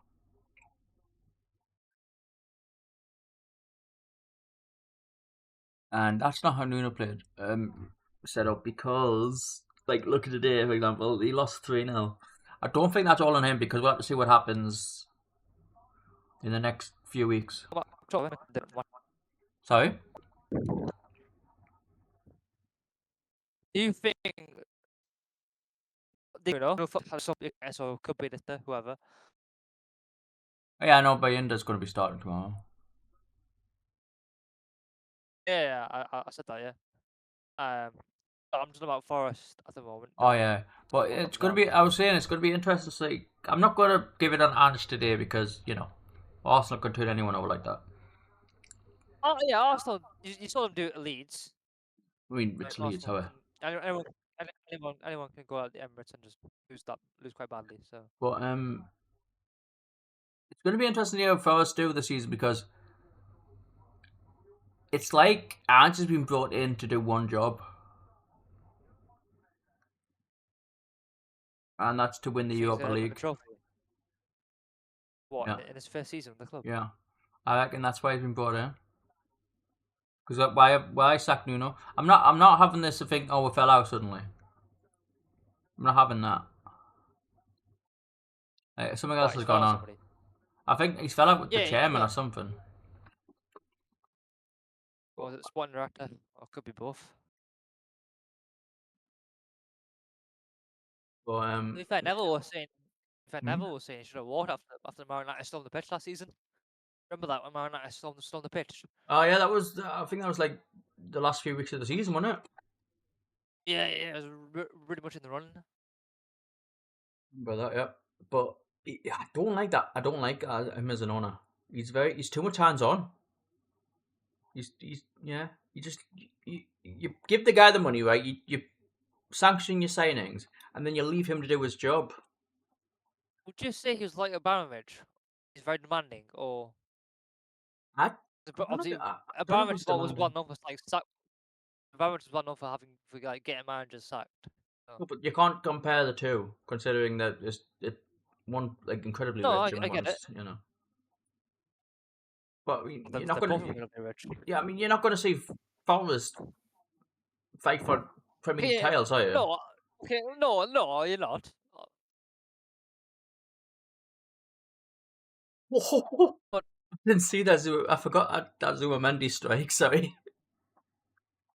And that's not how Nuno played set up because, like, look at today, for example, he lost 3-0. I don't think that's all on him because we'll have to see what happens in the next few weeks. Sorry? Do you think so could be whoever? Yeah, I know Bayinda's going to be starting tomorrow. Yeah, I said that, yeah. I'm just about Forest at the moment. Oh yeah, but it's going to be. I was saying it's going to be interesting to see. I'm not going to give it an Ange today because Arsenal could turn anyone over like that. Oh yeah, Arsenal. You saw them do it at Leeds. I mean, it's Leeds, however. Anyone can go out the Emirates and just lose quite badly. So. But it's going to be interesting to see how Forest do this season because it's like Ange has been brought in to do one job. And that's to win the Europa League. What, in his first season with the club? Yeah. I reckon that's why he's been brought in. Because why I sacked Nuno? I'm not having this to think, we fell out suddenly. I'm not having that. Something else has gone on. Somebody? I think he's fell out with the chairman or something. Or was it the sporting director? Or could be both. But in fact, Neville was saying he should have walked after Man United stole the pitch last season. Remember that when Man United stole the pitch? Oh yeah, I think that was like the last few weeks of the season, wasn't it? Yeah, it was really much in the run. Remember that, yeah. But I don't like that. I don't like him as an owner. He's too much hands on. He's yeah. you give the guy the money, right? You sanction your signings, and then you leave him to do his job. Would you say he was like Abramovich? He's very demanding, or obviously Abramovich was well known for like Abramovich was well known for getting managers sacked. No, but you can't compare the two, considering that one like incredibly No, rich and I get it. one's But I mean, you're They're not both gonna. incredibly rich. Yeah, I mean, you're not gonna see Forest fight for Premier League Okay, titles, are you? no, okay, no, you're not. But I didn't see that. I forgot that Zubimendi strike. Sorry.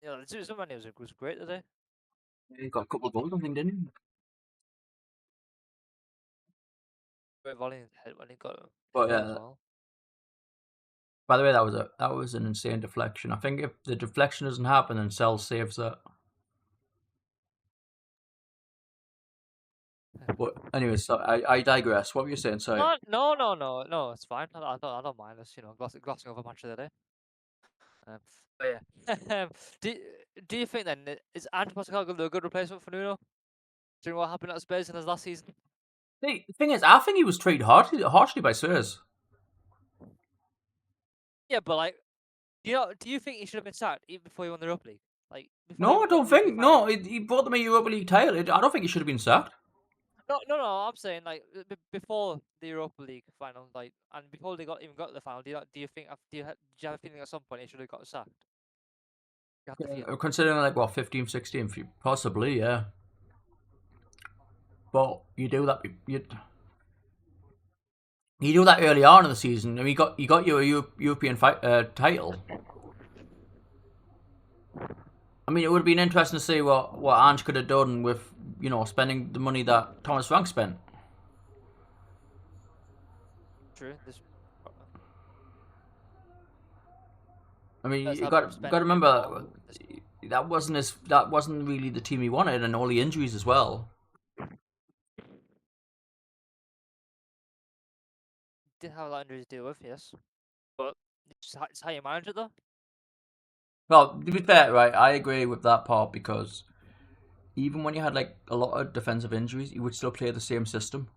yeah, the Zubimendi was great today. He got a couple of goals, I think, didn't he? Great volley in the head when he got him. But As well. by the way, that was an insane deflection. I think if the deflection doesn't happen, then Cell saves that. But anyways, so I digress. What were you saying? Sorry. No, it's fine. I don't mind us, glossing over match of the day. But yeah, do you think then is Ange Postecoglou a good replacement for Nuno? During what happened at Spurs in his last season? The thing is, I think he was treated harshly by Spurs. Yeah, but like, do you think he should have been sacked even before he won the Europa League? Like, No, I don't think. No, he brought them a Europa League title. I don't think he should have been sacked. No. I'm saying like before the Europa League final, like, and before they even got to the final. Do you think? Do you have a feeling at some point he should have got sacked? You have to feel. Considering like what 15, 16, possibly, yeah. But you do that. You do that early on in the season, and you got your European title. I mean, it would have been interesting to see what Ange could have done with spending the money that Thomas Frank spent. True. I mean, you got to remember that wasn't really the team he wanted, and all the injuries as well. Did have a lot of injuries to deal with, yes, but it's how you manage it though. Well, to be fair, right, I agree with that part because even when you had like a lot of defensive injuries, you would still play the same system.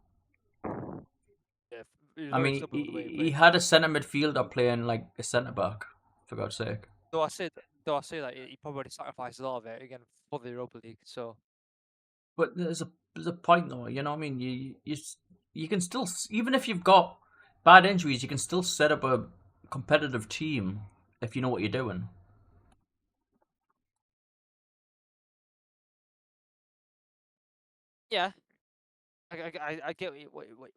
Yeah, I mean, he had a centre midfielder playing like a centre back, for God's sake. Though I say that he probably sacrificed a lot of it again for the Europa League. So, but there's a point though. You know what I mean? You can still, even if you've got bad injuries, you can still set up a competitive team if you know what you're doing. yeah, I get what you're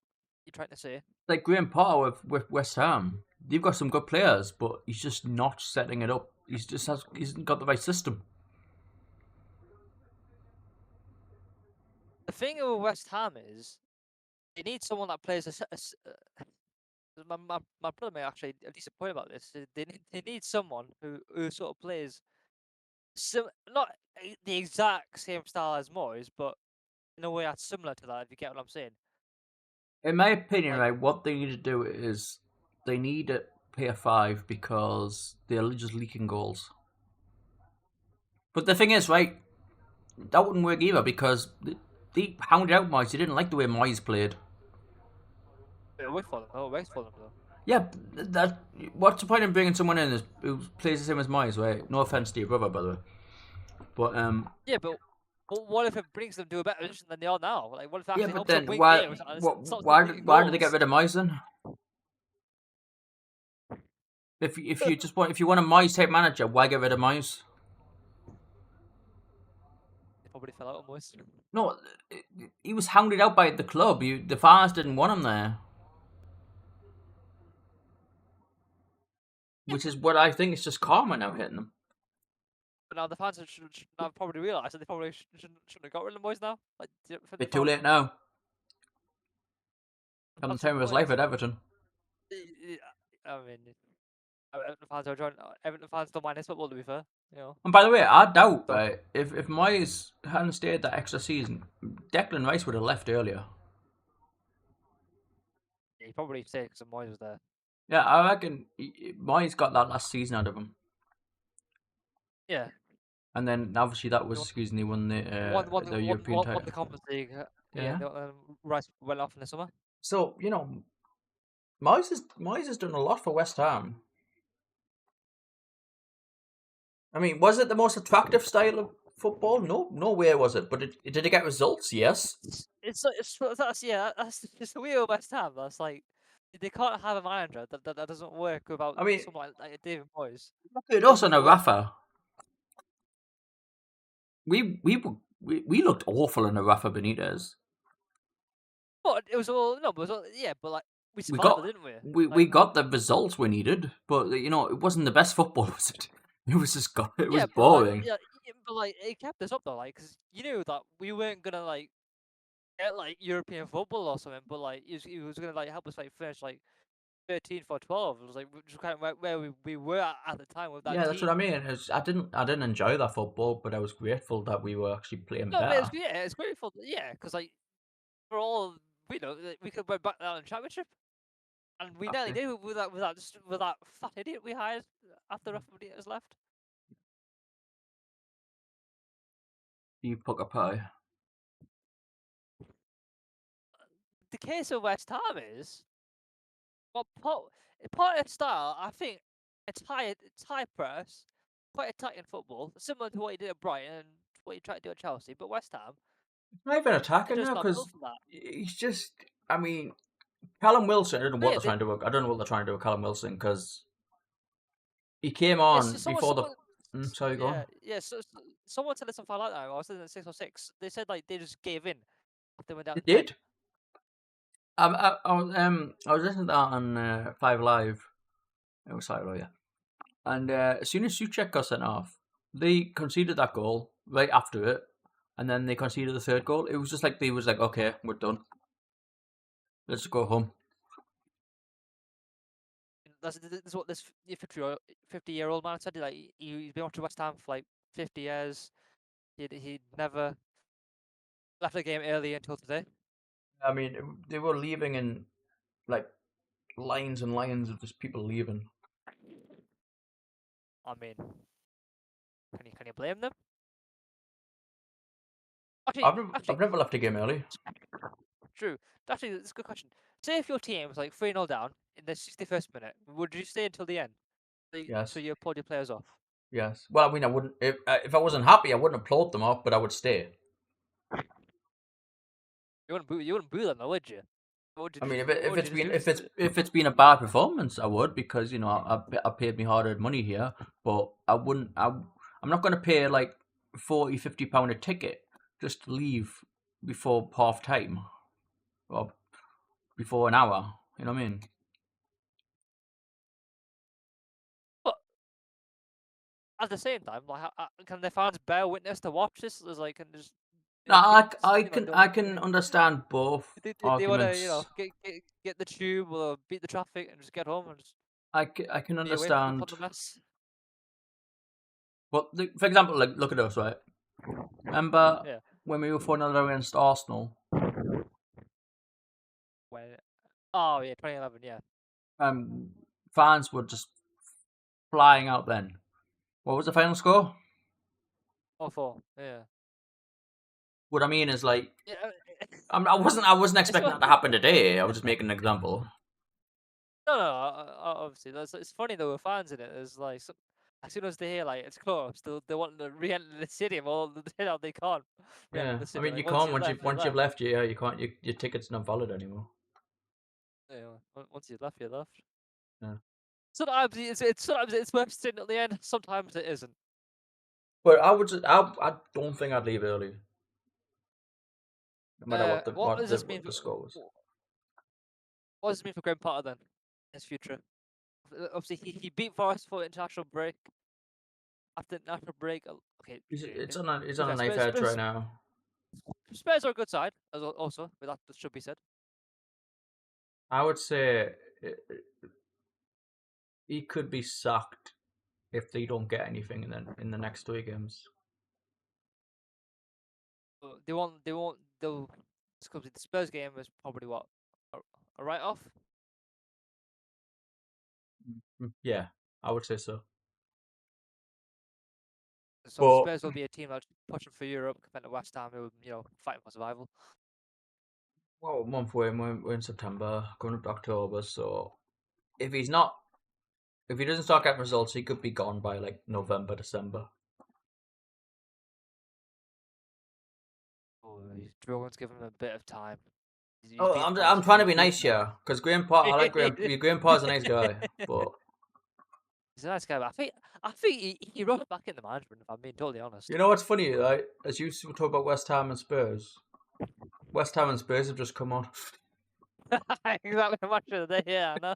trying to say. Like Graham Potter with West Ham, they've got some good players, but he's just not setting it up. He's got the right system. The thing with West Ham is, they need someone that plays my brother may actually at least a point about this. They need someone who sort of plays not the exact same style as Moyes, but in a way that's similar to that. If you get what I'm saying. In my opinion, right, what they need to do is they need to pay a 5 because they're just leaking goals. But the thing is, right, that wouldn't work either because they hounded out Moyes. They didn't like the way Moyes played. It works for them. Oh, it works for them though. Yeah, what's the point in bringing someone in who plays the same as Moyes, right? No offense to your brother, by the way. But yeah, but what if it brings them to a better position than they are now? Like, what if that actually helps then them win games? Why did they get rid of Moyes then? If you want a Moyes type manager, why get rid of Moyes? They probably fell out on Moyes. No, he was hounded out by the club. The fans didn't want him there. Which is what I think is just karma now hitting them. But now the fans should now probably realise that they probably shouldn't have got rid of Moyes now. Like, it's too late now. On the time of his life at Everton. I mean, Everton fans don't mind his football, to be fair. And by the way, I doubt if Moyes hadn't stayed that extra season, Declan Rice would have left earlier. He probably stayed because Moyes was there. Yeah, I reckon Moyes got that last season out of him. Yeah. And then obviously that was the season he won the European Won title. the Conference League. Yeah. Rice went off in the summer. So Moyes has done a lot for West Ham. I mean, was it the most attractive style of football? No, no way was it. But did it get results? Yes. That's it's the weird West Ham. That's like they can't have a manager that doesn't work without I mean, someone like David Moyes. look at us on a Doesn't work. Rafa. We looked awful in a Rafa Benitez. But it was all no, but it was all, yeah, but like we We survived, got didn't we? we got the results we needed, but it wasn't the best football, was it? It was just it was Yeah, but like boring. but like it kept us up though, like because you knew that we weren't gonna like get like European football or something, but like he was gonna like help us like finish like 13 for 12. It was like just kind of where we were at the time with that Yeah, that's team. what I mean. I didn't enjoy that football, but I was grateful that we were actually playing No, but better. it's grateful. Yeah, because like for all we know, we could went back down in the championship, and we nearly Exactly. did with that fat idiot we hired after Rafa Benitez left. You Pucker Pie. The case of West Ham is, well, part of style, I think it's high press, quite attacking football, similar to what he did at Brighton and what he tried to do at Chelsea. But West Ham, It's not even they're attacking just now not built because for that. he's just. I mean, Callum Wilson. I don't know what Yeah, they're trying to do. I don't know what they're trying to do with Callum Wilson because he came it's on just before the. Sorry, go on. yeah. Someone said something like that. I was in 606. They said like they just gave in after they went down It to 10. did. I was listening to that on Five Live. It was Five Live, yeah. And as soon as Suchek got sent off, they conceded that goal right after it, and then they conceded the third goal. It was just like they was like, okay, we're done. Let's go home. That's what this 50-year-old man said. Like he's been watching West Ham for like 50 years. He never left the game early until today. I mean, they were leaving in like lines and lines of just people leaving. I mean, can you blame them? Actually, I've never left a game early. true. Actually, it's a good question. Say if your team was like 3-0 down in the 61st minute, would you stay until the end? So Yes, you pulled your players off. yes. Well, I mean, I wouldn't if I wasn't happy, I wouldn't applaud them off, but I would stay. You wouldn't boo them, though, would you? What would I you mean, just what would you just do? if it's been a bad performance, I would because I paid me hard earned money here, but I wouldn't. I'm not going to pay like 40-50 pound a ticket just to leave before half time or before an hour. You know what I mean? But at the same time, like, can the fans bear witness to watch this? There's like, and just No, I don't can understand both they want to arguments. get the tube or beat the traffic and just get home and just I can be away from understand. the mess. But for example, like look at us, right? Remember Yeah. when we were 4-0 against Arsenal? When oh yeah, 2011, yeah. Fans were just flying out then. What was the final score? 04, yeah. What I mean is like Yeah, I wasn't it's expecting that to happen today. I was just making an example. no, obviously, it's funny though with fans in it. It's like as soon as they hear like it's close, they want to re-enter the stadium. Or they can't re-enter Yeah, the I stadium. mean you Like once can't you've left, you've once you've left. left. Yeah, you can't. Your ticket's not valid anymore. Yeah, once you've left, you're left. Yeah. Sometimes it's worth staying at the end. Sometimes it isn't. But I don't think I'd leave early, no matter What does this mean? what the score was. What does this mean for Graham Potter then? His future. Obviously, he beat Forest for international break. After international break, okay. It's To be on a fair, knife edge right now. Spurs are a good side, also, but that should be said. I would say he could be sacked if they don't get anything in the next 3 games. But they'll. Because the Spurs game was probably what a write-off. Yeah, I would say so. But- Spurs will be a team that's pushing for Europe compared to West Ham, who fighting for survival. Well, a month away, we're in September, going up to October. So if he doesn't start getting results, he could be gone by like November, December. Oh, Drogon's giving him a bit of time. I'm trying to be nice here because Graham Potter. I like Graham Potter's a nice guy, but he's a nice guy. But I think he rushed back in the management. If I'm being totally honest. you know what's funny, right? As you talk about West Ham and Spurs, West Ham and Spurs have just come on. Exactly, much of the day. Yeah, I know.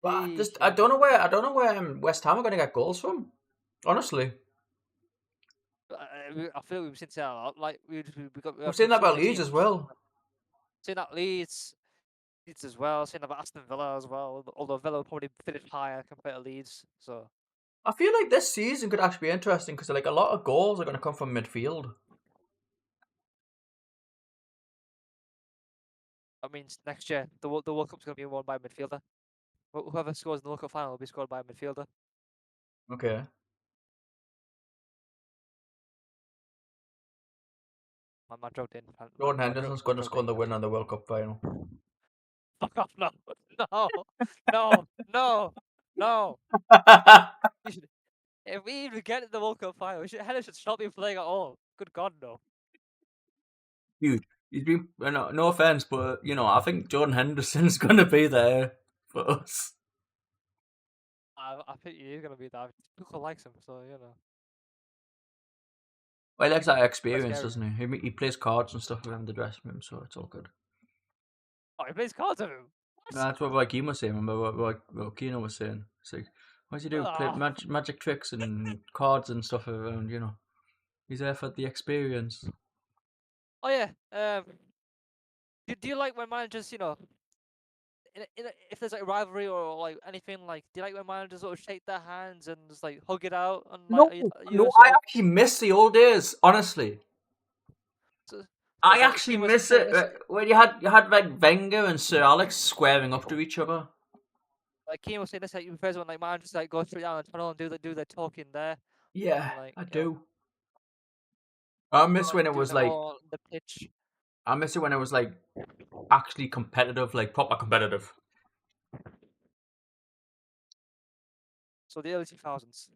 But I don't know where West Ham are going to get goals from. Honestly, I feel we've seen that a lot. Like we've seen that about Leeds as well. Seen that Leeds as well. Seen that about Aston Villa as well. Although Villa probably finished higher compared to Leeds. So I feel like this season could actually be interesting because like a lot of goals are going to come from midfield. that means next year the World Cup's going to be won by a midfielder. Whoever scores in the World Cup final will be scored by a midfielder. Okay. My joke didn't. Jordan Henderson's going to score the win on the World Cup final. Fuck off! No. If we even get in the World Cup final, Henderson should not be playing at all. Good God, no. Dude, he's been no offense, but I think Jordan Henderson's going to be there for us. I think he is going to be there. Tuchel likes him, so Well, he likes that experience, doesn't he? He plays cards and stuff around the dressing room, so it's all good. Oh, he plays cards with him? No, that's what Keane was saying. Remember what Keno was saying? It's like, what does he do? Play magic tricks and cards and stuff around, He's there for the experience. Oh, yeah. Do you like when managers, if there's like a rivalry or like anything, like, do you like when managers sort of shake their hands and just like hug it out? And like, No, I actually miss the old days, honestly. I actually miss it when you had like Wenger and Sir Alex squaring up to each other. Like Keane was saying this, like you first one, like managers like go straight down the tunnel and do their talking there. Yeah, like, I do. I miss when it was like the pitch. I miss it when it was like actually competitive, like proper competitive. So the early 2000s.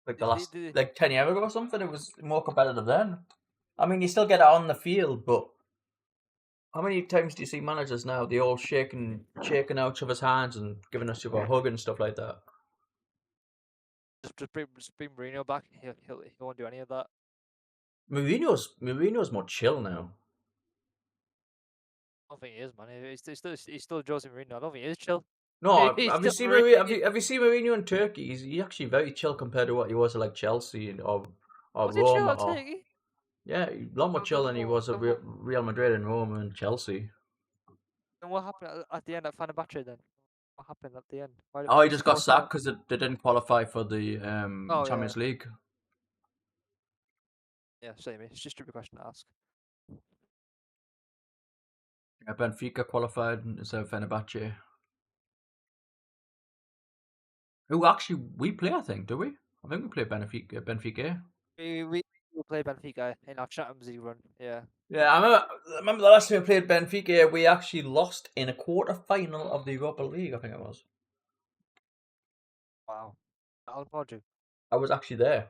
Like the last, like 10 years ago or something, it was more competitive then. I mean, you still get it on the field, but how many times do you see managers now? They all shaking out each other's hands and giving us a hug and stuff like that. Just bring Mourinho back. He won't do any of that. Mourinho's more chill now. I don't think he is, man. He's still Jose Mourinho. I don't think he is chill. No, have you seen Mourinho in Turkey? He's actually very chill compared to what he was at like Chelsea or was Roma. He chill at Turkey? Yeah, a lot more chill than he was at Real Madrid and Roma and Chelsea. And what happened at the end at Fenerbahce then? What happened at the end? He just got sacked because they didn't qualify for the Champions League. Yeah, same. It's just a stupid question to ask. Yeah, Benfica qualified instead of Fenerbahce. Who actually we play? I think, do we? I think we play Benfica. We play Benfica in our Champions League run. Yeah. Yeah, I remember the last time we played Benfica, we actually lost in a quarter-final of the Europa League, I think it was. Wow. Alan Pardew. I was actually there.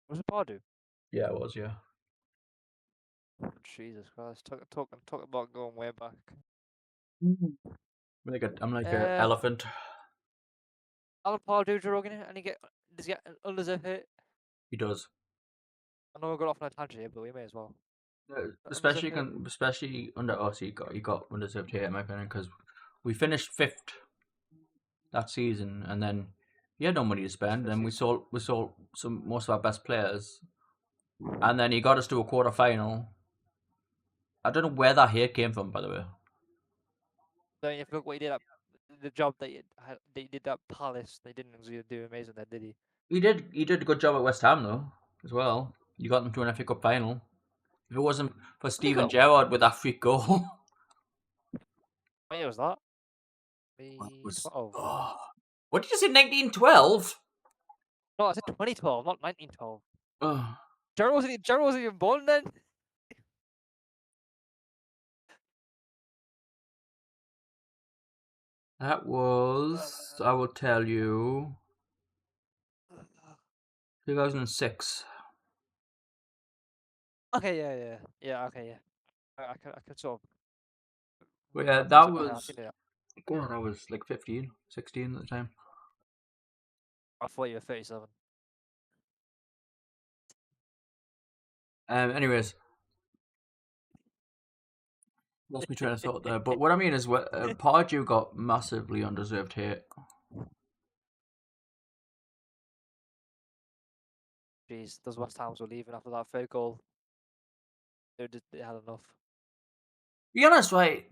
Was it Pardew? Yeah, it was, yeah. Jesus Christ. Talk about going way back. I'm like an elephant. Alan Pardew, Joe Rogan, and does he get an undeserved hit? He does. I know we got off on a tangent here, but we may as well. Especially under us, he got undeserved hit in my opinion because we finished 5th that season, and then he had no money to spend, and we sold most of our best players, and then he got us to a quarter-final. I don't know where that hit came from, by the way. So if you look what he did, the job they did at Palace, they didn't do amazing there, did he? He did a good job at West Ham though, as well. You got them to an FA Cup final. If it wasn't for Where'd it Steven go? Gerrard with that freak goal. What year was that? What was- 12. oh. What did you say, 1912? No, I said 2012, not 1912. Oh. Gerald wasn't even born then. That was, I will tell you, 2006. Okay, yeah. Okay, yeah. I can sort of. But yeah, Numbers that in my head, I was, think that. God, I was like 15, 16 at the time. I thought you were 37. Anyways, lost me train of thought there. But what I mean is, Pardew got massively undeserved hate. Jeez, those West Hams were leaving after that third goal. They had enough. Be honest, right?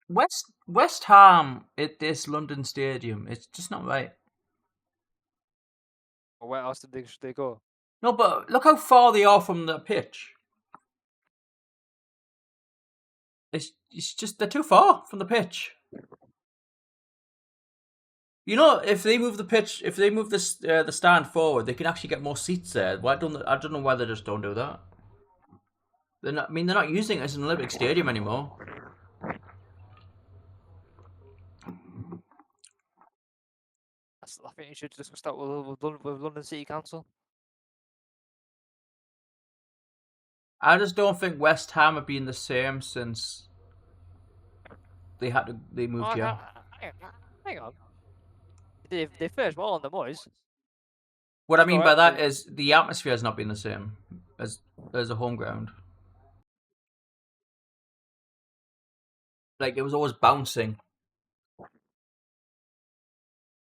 West Ham at this London stadium, it's just not right. Or where else should they go? No, but look how far they are from the pitch. It's just they're too far from the pitch. You know, if they move the pitch, if they move this the stand forward, they can actually get more seats there. I don't know why they just don't do that. They're not using it as an Olympic stadium anymore. I think you should discuss that with London City Council. I just don't think West Ham have been the same since they moved here. Hang on. They finished well on the Moyes. What I mean by that is the atmosphere has not been the same as a home ground. Like it was always bouncing.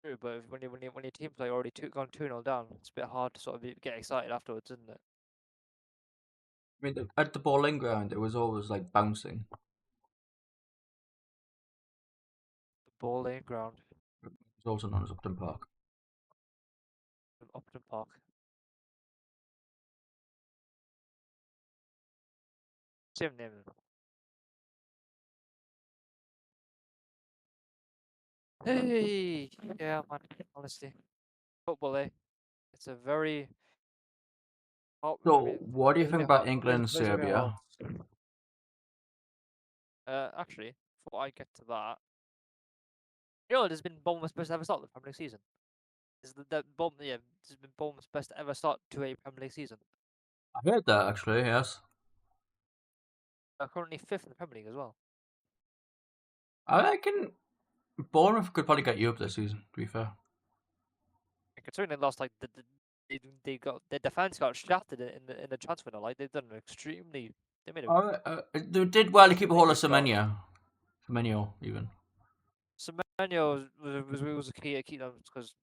True, but when your team's like already gone 2-0 down, it's a bit hard to sort of get excited afterwards, isn't it? I mean, at the bowling ground, it was always like bouncing. The bowling ground. It's also known as Upton Park. Upton Park. Same name. Hey, yeah, man. Honestly, football, it's a very. So, what do you think about England and Serbia? Actually, before I get to that, you know, there's been Bournemouth's best ever start to the Premier League season. There's been Bournemouth's best ever start to a Premier League season. I heard that actually. Yes. They're currently 5th in the Premier League as well. I reckon Bournemouth could probably get you up this season. To be fair, And considering they lost, like they got their defense got shattered in the transfer window. Like they've done extremely. They made it. they did well to keep a hold of Semenyo. Semenyo even. Semenyo was a key to keep them because.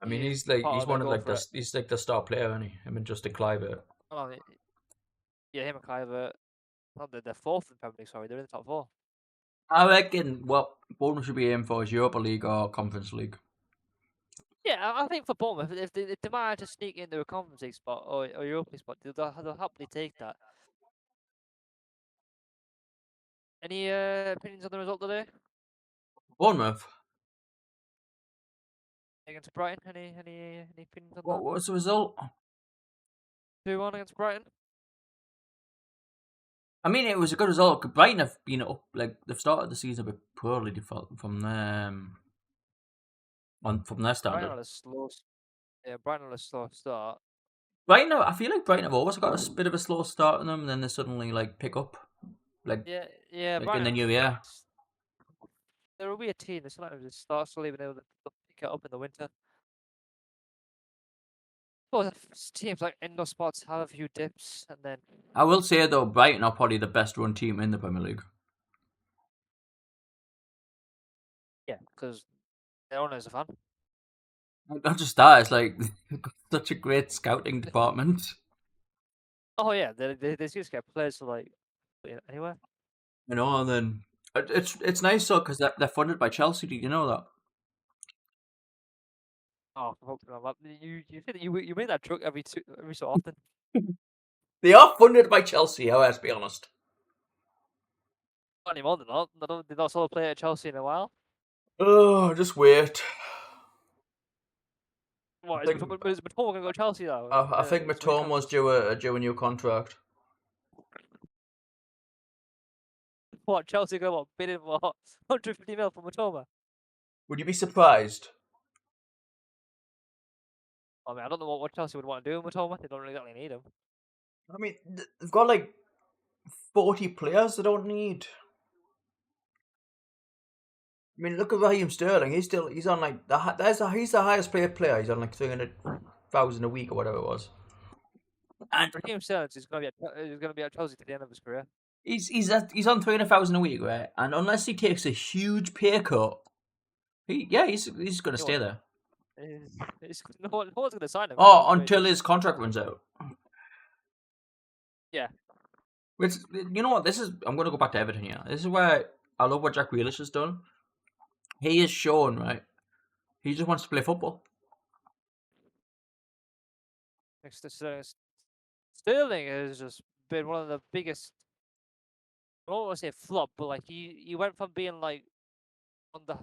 I mean, he's one of he's like the star player, isn't he? Him and Justin Kluivert. Oh, yeah, him and Kluivert. No, they're 4th in the Premier League. Sorry, they're in the top 4. I reckon what Bournemouth should be aiming for is Europa League or Conference League. Yeah, I think for Bournemouth, if they manage to sneak into a Conference League spot or Europa League spot, they'll happily take that. Any opinions on the result today? Bournemouth. Against Brighton? Any opinions on What was the result? 2-1 against Brighton. I mean, it was a good result. Brighton have been up, like they've started the season a bit poorly from their standard. Brighton had a slow start. Brighton, I feel like Brighton have always got a bit of a slow start in them, and then they suddenly like pick up, like yeah, like in the new year. They're a weird team. They sometimes start slowly, but they'll pick it up in the winter. Well, teams like in those spots have a few dips, and then. I will say though, Brighton are probably the best run team in the Premier League. Yeah, because their owner's a fan. Not just that, it's like such a great scouting department. Oh yeah, they just get players to like anywhere. You know, and then it's nice though because they're funded by Chelsea. Do you know that? Oh, you make that joke every so often. They are funded by Chelsea, let's be honest. Not anymore, they're not. They don't solo play at Chelsea in a while. Oh, just wait. What, I is think Matoma going to go to Chelsea now? I think It's when he Matoma's due a new contract. What, Chelsea going to bid him for 150 mil for Matoma? Would you be surprised? I mean, I don't know what Chelsea would want to do with Matoma. They don't really exactly need him. I mean, they've got like 40 players they don't need. I mean, look at Raheem Sterling. He's on like he's the highest paid player. He's on like 300,000 a week or whatever it was. And Raheem Sterling is going to be at Chelsea to the end of his career. He's on 300,000 a week, right? And unless he takes a huge pay cut, he's going to stay there. No one's going to sign him. Oh, until his contract runs out. Yeah. Which, you know what? I'm going to go back to Everton here. This is where I love what Jack Grealish has done. He is shown, right? He just wants to play football. Sterling has just been one of the biggest. I don't want to say flop, but like he went from being like on the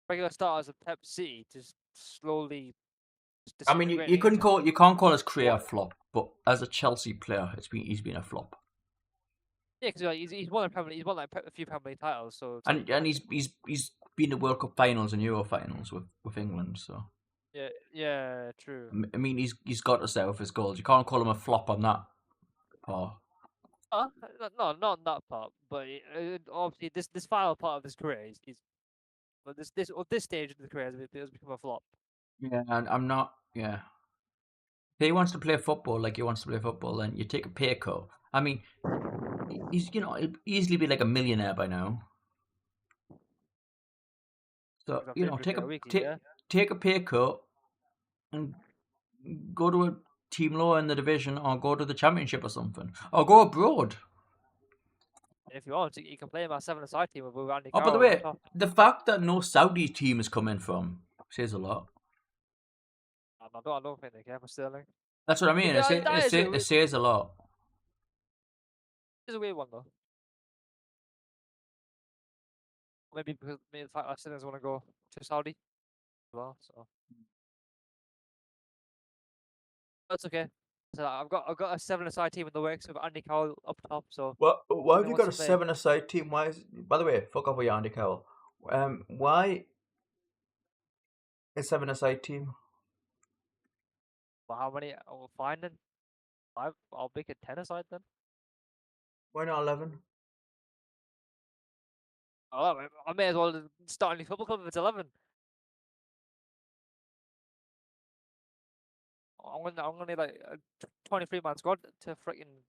regular starters of Pep City to slowly. I mean, you can't call his career a flop, but as a Chelsea player, he's been a flop. Yeah, because he's won like a few Premier League titles, so and he's been to World Cup finals and Euro finals with England, so yeah, true. I mean, he's got us there with his goals. You can't call him a flop on that part. No, not on that part, but obviously this final part of his career, but this stage of the career has become a flop. Yeah, and I'm not. Yeah, if he wants to play football like he wants to play football, then you take a pay cut. I mean, he'll easily be like a millionaire by now. So take a pay cut and go to a team lower in the division, or go to the championship or something, or go abroad. If you want, you can play in my 7-a-side team with Andy Carroll. Oh, by the way, the fact that no Saudi team is coming from says a lot. I don't think they care for Sterling. That's what I mean. It says a lot. It's a weird one though. Maybe because the fact that Sterling want to go to Saudi as well, so that's okay. So I've got a 7-a-side team in the works with Andy Carroll up top. So why have you got a 7-a-side team? Why by the way, fuck off with your Andy Carroll. Why a 7-a-side team? Well, how many? We'll find then. 5. I'll make it 10-a-side then. Why not 11? Oh, I may as well start a new football club if it's 11. I'm gonna need like a 23-man squad to freaking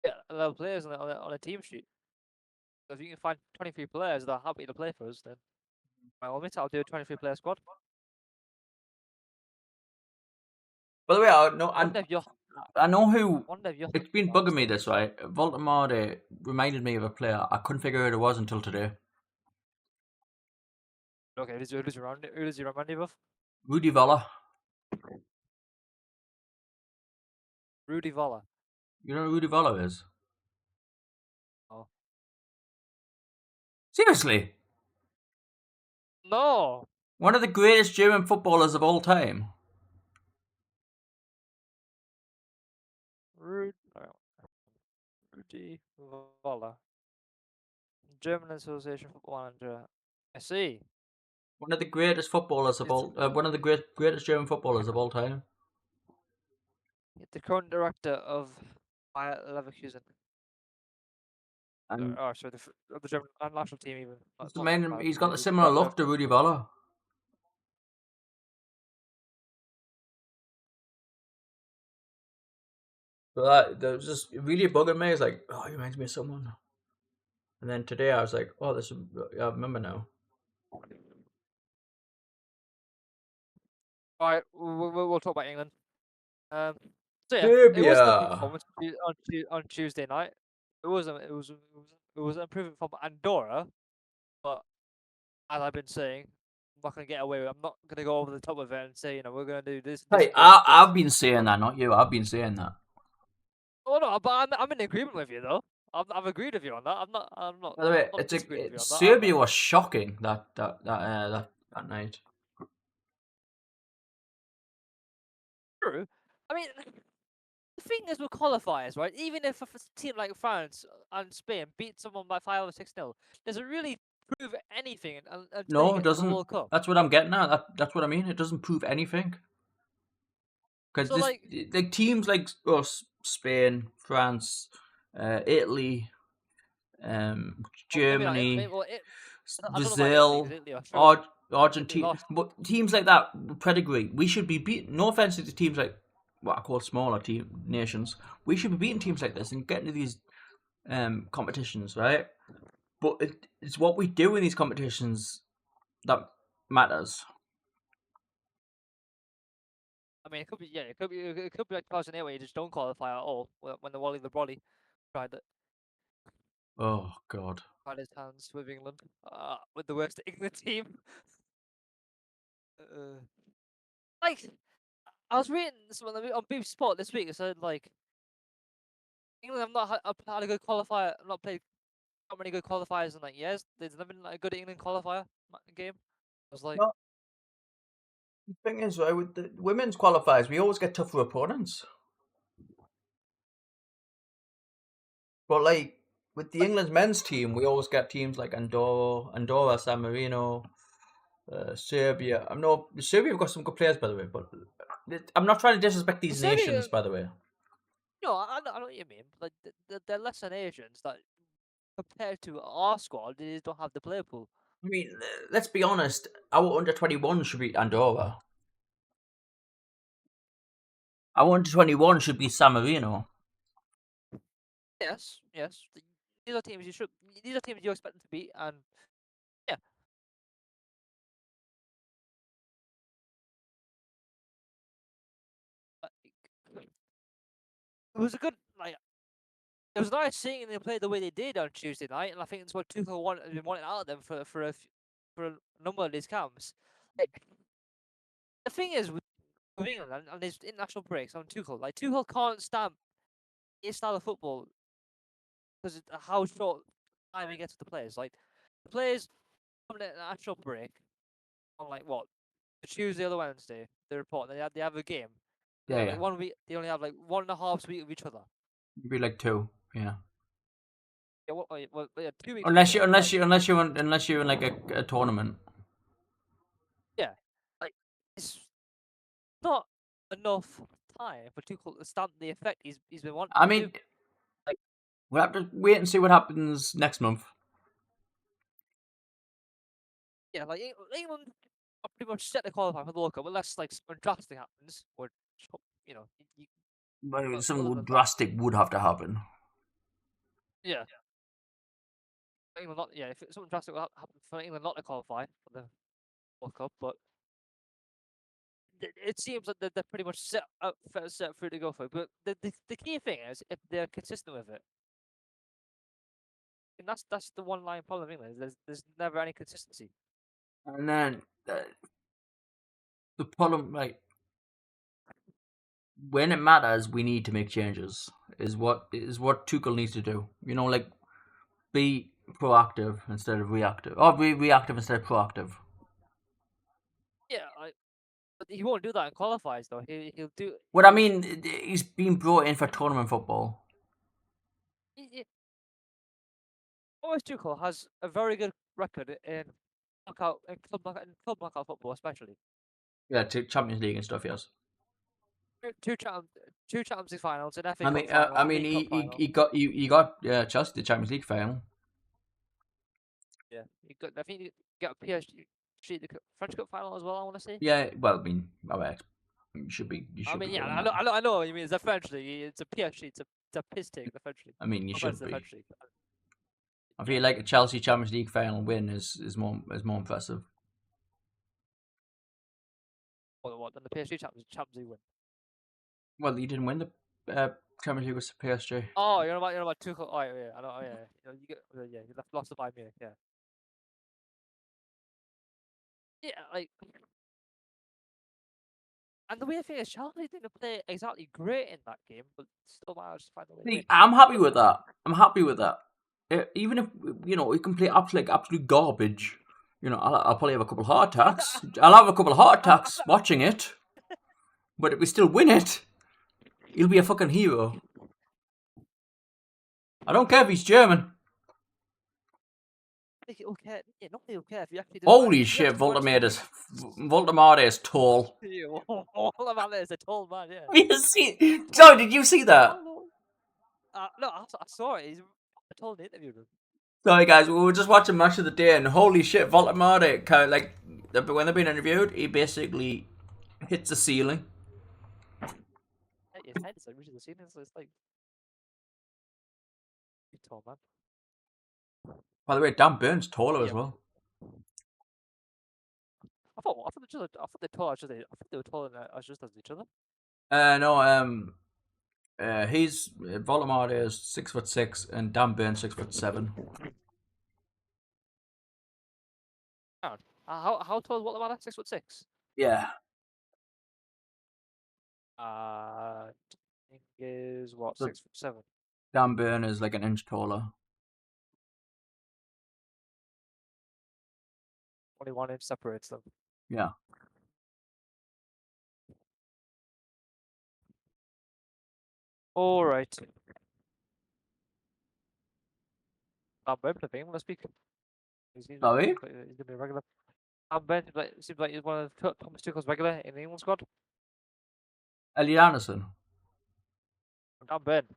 get 11 players on a team sheet. So if you can find 23 players that are happy to play for us, then by all means, I'll do a 23-player squad. By the way, I know who. It's been bugging me this, right? Voldemort reminded me of a player. I couldn't figure out who it was until today. Okay, who does he remind you of? Rudi Villa. Rudi Villa. You know who Rudi Villa is? Oh. Seriously? No. One of the greatest German footballers of all time. Rudi Villa. German Association Football Manager. I see. One of the greatest footballers of all. One of the greatest German footballers of all time. The current director of Bayer Leverkusen. And sorry, the German national team he's even. he's got a similar look to Rudi Villa. But that was just really bugging me. It's like, oh, he reminds me of someone. And then today I was like, oh, I remember now. Alright, we'll talk about England. So yeah, it was a good performance on Tuesday night. It was an improvement from Andorra, but as I've been saying, not gonna get away with it. I'm not gonna go over the top of it and say, we're gonna do this. Hey, I've been saying that, not you. I've been saying that. Oh no, but I'm in agreement with you though. I've agreed with you on that. I'm not. By the way, Not disagreeing with you on that. Serbia was shocking that night. True. I mean, the thing is with qualifiers, right? Even if a team like France and Spain beat someone by 5 or 6-0, does it really prove anything until you No, get it to the doesn't. World Cup? That's what I'm getting at. That's what I mean. It doesn't prove anything. Because So, like teams like us, Spain, France, Italy, Germany, maybe, well, I don't know about Italy, 'cause Brazil, Italy are struggling. Argentina, lost. but teams like that, pedigree, we should be beating. No offense to teams like what I call smaller nations, we should be beating teams like this and getting to these competitions, right? But it's what we do in these competitions that matters. I mean, it could be it could be like 2008 where you just don't qualify at all when the Wally the Brolly tried it. Oh God. Tried his hands with England, with the worst England team. Like, I was reading something on BBC Sport this week. It said like England have not had a good qualifier, not played not many good qualifiers in like years. There's never been like a good England qualifier game. I was like, No. The thing is, right, with the women's qualifiers, we always get tougher opponents. But like with the England's men's team, we always get teams like Andorra, San Marino, Serbia. Serbia have got some good players, by the way. But I'm not trying to disrespect these nations, by the way. No, I know what you mean. Like they're lesser nations that compared to our squad, they just don't have the player pool. I mean, let's be honest. Our under-21 should beat Andorra. Our under-21 should be San Marino. Yes. These are teams you expect them to beat, and yeah. It was a good it was nice seeing them play the way they did on Tuesday night, and I think it's what Tuchel been wanting out of them for a number of these camps. The thing is with England and these international breaks on Tuchel, like Tuchel can't stamp his style of football because how short time he gets with the players. Like the players come to an international break on like what the Tuesday or the Wednesday. They report they have a game. Yeah, like 1 week. They only have like 1.5 weeks with each other. It'd be like 2, yeah. Yeah, well, 2 weeks. Unless you're in like a tournament. Yeah, like it's not enough time for Tuchel to stamp the effect he's been wanting. I mean, we'll have to wait and see what happens next month. Yeah, like England are pretty much set to qualify for the World Cup unless like something drastic happens, or something drastic would have to happen. Yeah. England not if something drastic will happen for England not to qualify for the World Cup, but it seems like they're pretty much set through to go for it. But the key thing is if they're consistent with it. And that's the one line problem in England. There's never any consistency. And then the problem, like when it matters, we need to make changes. Is what Tuchel needs to do. Like be proactive instead of reactive, or be reactive instead of proactive. Yeah, but he won't do that in qualifiers though. He'll do. What I mean, he's been brought in for tournament football. Thomas Tuchel has a very good record in club knockout football, especially. Yeah, to Champions League and stuff. Yes. Two Champions League finals, an FA I mean, Cup final, he got Chelsea the Champions League final. Yeah, I think he got PSG the French Cup final as well. I want to say. Yeah, well, I mean, you should be. I know. You mean it's a French league. It's a PSG. It's a piss take, the French league. I mean, you should be. French league. I feel like a Chelsea Champions League final win is more impressive. What than the PSG Champions League win? Well, he didn't win the Champions League with PSG. Oh, you're about Tuchel. Oh yeah, I know. Oh yeah, you lost to Bayern Munich. Yeah. Yeah, like, and the weird thing is, Chelsea didn't play exactly great in that game, but still managed to find a way to win. See, I'm happy with that. I'm happy with that. Even if we can play absolute garbage, I'll probably have a couple of heart attacks. I'll have a couple of heart attacks watching it. But if we still win it, he'll be a fucking hero. I don't care if he's German. Okay, yeah, nobody will care if you actually. Holy shit, Voldemort is tall. Voldemort is a tall man, yeah. You see? Joe, did you see that? No, I saw it. He's a tall interview. Sorry, guys, we were just watching Match of the Day, and holy shit, Voldemort, kind of like when they're being interviewed, he basically hits the ceiling. His head is like reaching the ceiling, so it's like tall man. By the way, Dan Burns taller as well. I thought they're tall. I thought they were taller as just as each other. No, he's Voldemort is 6'6" and Dan Burns 6'7". How tall is Voldemort? 6'6". Yeah. I think is what, So 6'7". Dan Burns is like an inch taller. Only 1 inch separates them. Yeah. All right. Dan Burns, I think. Let's speak. Sorry? He's gonna be a regular. Dan Burns seems like he's one of Thomas Tuchel's regular in the England squad. Elliot Anderson. Dan Burns.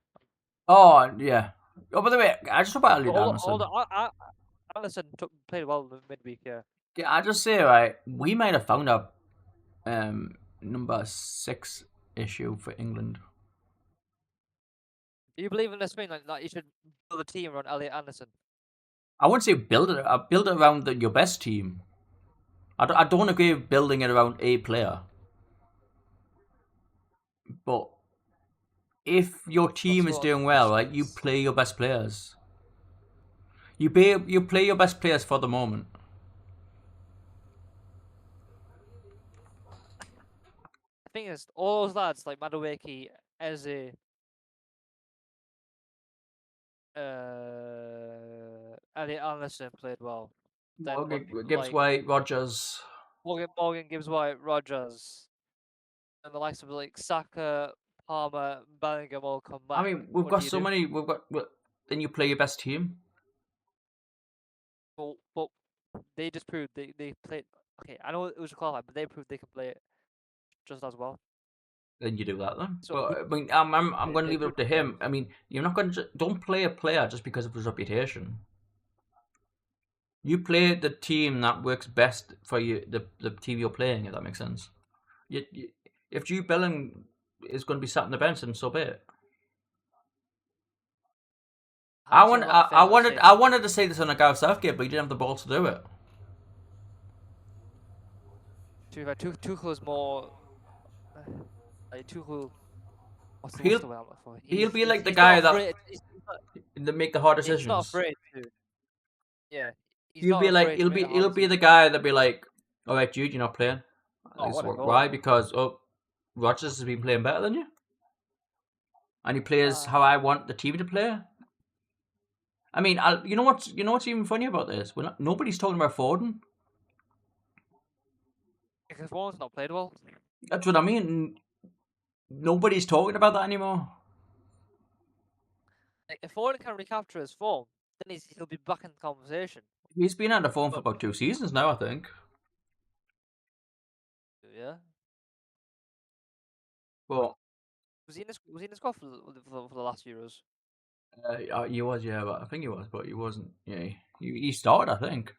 Oh yeah. Oh, by the way, I just about Elliot Anderson. Anderson played well in the midweek. Yeah. Yeah, I just say right. We might have found our number 6 issue for England. Do you believe in this thing like you should build a team around Elliot Anderson? I wouldn't say build it. I build it around your best team. I don't agree with building it around a player. But if your team is doing well, right, you play your best players. You play your best players for the moment. The thing is, all those lads like Madueke, Eze, Elliot Anderson played well. Gibbs White, Rogers. Morgan, Gibbs White, Rogers, and the likes of like Saka, Palmer, Bellingham all come back. I mean, we've got so many. Then you play your best team. But they just proved they played. Okay, I know it was qualified, but they proved they can play it just as well. Then you do that then. So but I mean, I'm going to leave it up to him. I mean, you're not going to don't play a player just because of his reputation. You play the team that works best for you, the team you're playing. If that makes sense. If Jude Bellingham is going to be sat on the bench, then so be it. I wanted to say this on a Gareth Southgate, but he didn't have the balls to do it. Tuchel is more like Tuchel. He'll be like the guy that make the hard decisions. He's not afraid to. Yeah. He'll be the guy that be like, all right, Jude, you're not playing. Why? Because Rodgers has been playing better than you, and he plays how I want the team to play. I mean, you know what's even funny about this? Nobody's talking about Foden. Because Foden's not played well. That's what I mean. Nobody's talking about that anymore. Like, if Foden can recapture his form, then he'll be back in the conversation. He's been out of form for about 2 seasons now, I think. Yeah. But was he in the squad for the last Euros? He was, yeah, but I think he was, but he wasn't. Yeah, he started, I think.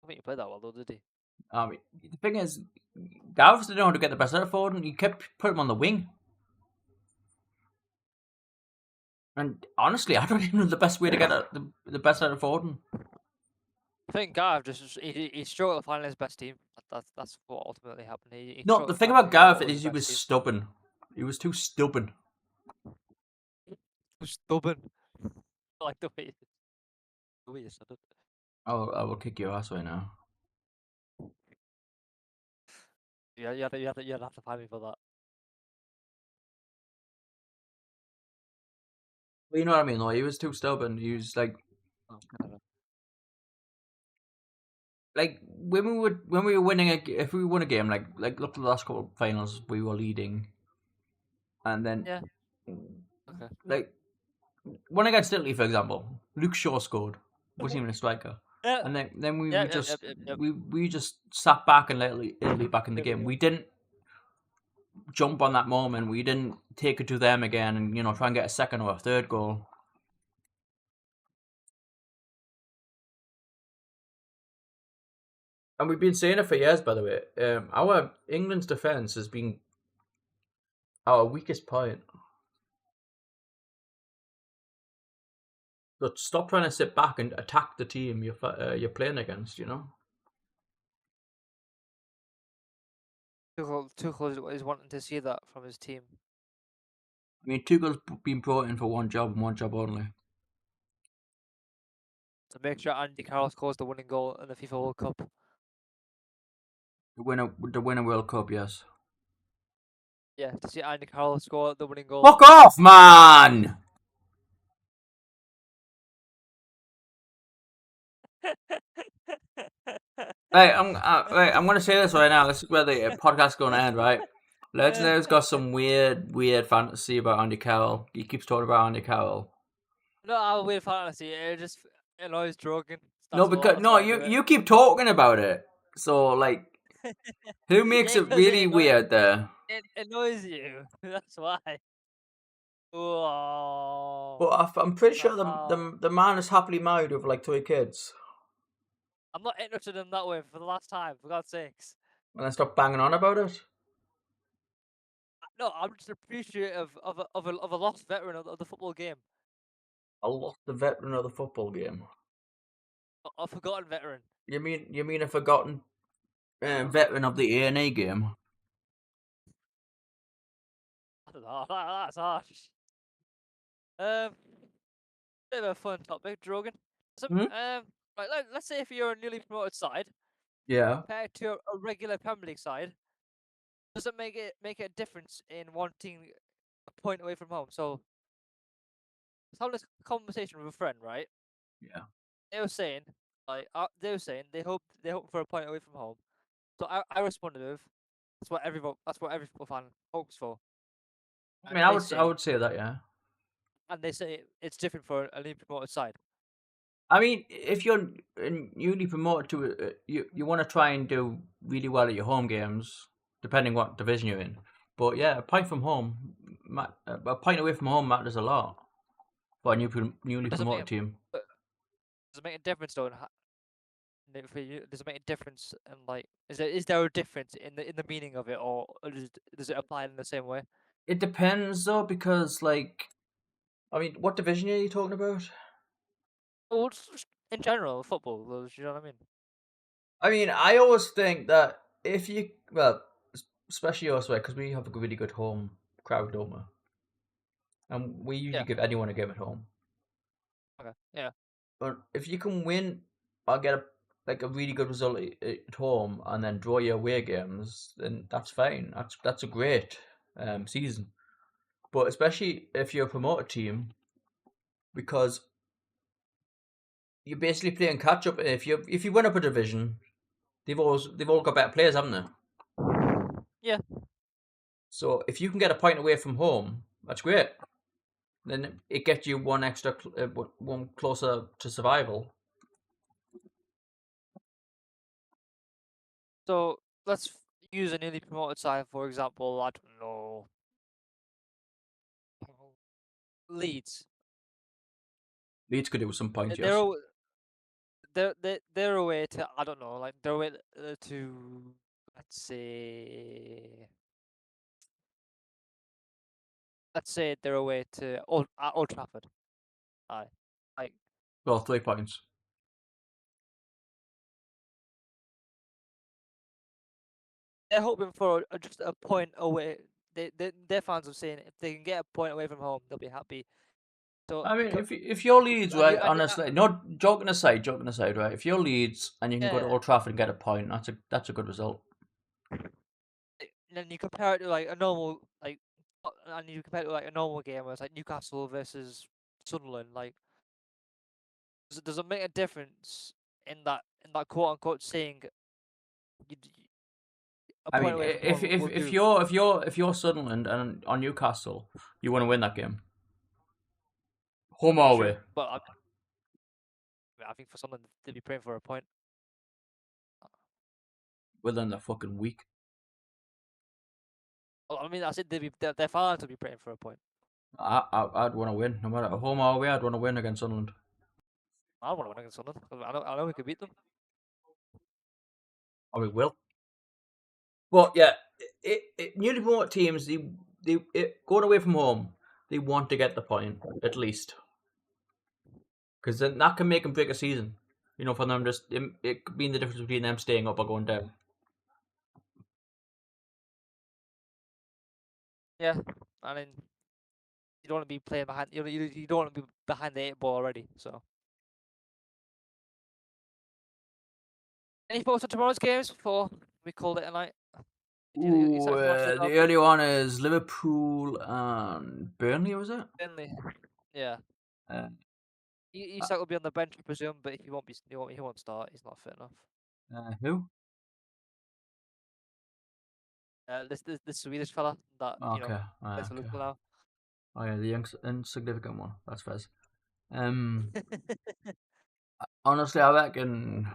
I think he played that well, though, did he? I mean, the thing is, Gareth didn't know how to get the best out of Foden. He kept putting him on the wing. And honestly, I don't even know the best way to get the best out of Foden. I think Gareth he struggled to find his best team. That's what ultimately happened. No, the thing about Gareth is he was stubborn. He was too stubborn. Stubborn. I like the way you said it. I will kick your ass right now. Yeah, you'd have to find me for that. But you know what I mean, though. He was too stubborn. He was Oh, I don't know. like when we were winning if we won a game, like look at the last couple of finals, we were leading, and then Yeah. Okay. like one against Italy, for example, Luke Shaw scored, wasn't even a striker, Yeah. and then we Yeah. were just Yep. we just sat back and let Italy back in the game. We didn't jump on that moment. We didn't take it to them again, and try and get a second or a third goal. And we've been saying it for years, by the way. Our England's defense has been our weakest point. So stop trying to sit back and attack the team you're playing against. Tuchel is wanting to see that from his team. I mean, Tuchel's been brought in for one job and one job only. To make sure Andy Carroll scores the winning goal in the FIFA World Cup. The winner World Cup, yes. Yeah, to see Andy Carroll score the winning goal. Fuck off, man! Right, I'm gonna say this right now. This is where the podcast's gonna end, right? Legendaire's got some weird fantasy about Andy Carroll. He keeps talking about Andy Carroll. No, I weird fantasy. It just annoys Drogon. No, because no, you keep talking about it. So who makes it really weird there? It annoys you. That's why. Whoa. But I'm pretty sure the man is happily married with like 3 kids. I'm not interested in that way for the last time. For God's sakes. And then stop banging on about it. No, I'm just appreciative of a lost veteran of the football game. I lost the veteran of the football game. A forgotten veteran. You mean a forgotten veteran of the A&A game? That's harsh. Bit of a fun topic, Drogon. Right, let's say if you're a newly promoted side, Yeah. compared to a regular Premier League side, does it make a difference in wanting a point away from home? So, I was having this conversation with a friend, right? Yeah. They were saying, they hope for a point away from home. So I responded with, that's what every football fan hopes for. I mean, I would say that, yeah. And they say it's different for a newly promoted side. I mean, if you're newly promoted to you want to try and do really well at your home games, depending what division you're in. But yeah, a point from home, a point away from home matters a lot for a newly promoted team. Does it make a difference though? For you, does it make a difference? And is there a difference in the meaning of it, or does it apply in the same way? It depends though, because I mean, what division are you talking about? Well, just in general, football. You know what I mean? I mean, I always think that especially us, right, because we have a really good home crowd, don't we? And we usually give anyone a game at home. Okay. Yeah. But if you can win or get a really good result at home and then draw your away games, then that's fine. That's a great season. But especially if you're a promoted team, because you're basically playing catch up. If you win up a division, they've all got better players, haven't they? Yeah. So if you can get a point away from home, that's great. Then it gets you one closer to survival. So let's use a newly promoted side, for example. I don't know. Leeds. Leeds could do with some points, They're yes. they're away to, I don't know, like they're away to, let's say they're away to Old Trafford. Aye. Like, Well, 3 points. they're hoping for just a point away. Their fans are saying if they can get a point away from home, they'll be happy. So I mean, if your Leeds, and you- right, and- honestly, no, joking aside, right, if you're Leeds and you can go to yeah. Old Trafford and get a point, that's a good result. then you compare it to like a normal and you compare it to like a normal game where it's like Newcastle versus Sunderland. Like, does it make a difference in that quote unquote saying you, a I point mean, away from if home if will if do? you're Sunderland and on Newcastle, you want to win that game, home or away. True, but I think for Sunderland they'd be praying for a point. Within the fucking week. Well, I mean, I said their fans would be praying for a point. I'd want to win, no matter home or away. I'd want to win against Sunderland. I want to win against Sunderland. I know we could beat them. Or we will. But yeah, newly promoted teams, going away from home, they want to get the point at least, because then that can make and break a season. You know, for them, just it could mean the difference between them staying up or going down. Yeah, I mean, you don't want to be playing behind. You don't want to be behind the 8 ball already. So, any thoughts on tomorrow's games before we call it a night? You started to watch this The early one is Liverpool and Burnley, was it? Burnley. Yeah. Uh, Isak will be on the bench, I presume, but he won't be. He won't start. He's not fit enough. Who? This Swedish fella that Okay. plays for Okay. Liverpool now. Oh yeah, the insignificant one. That's fair. Honestly, I reckon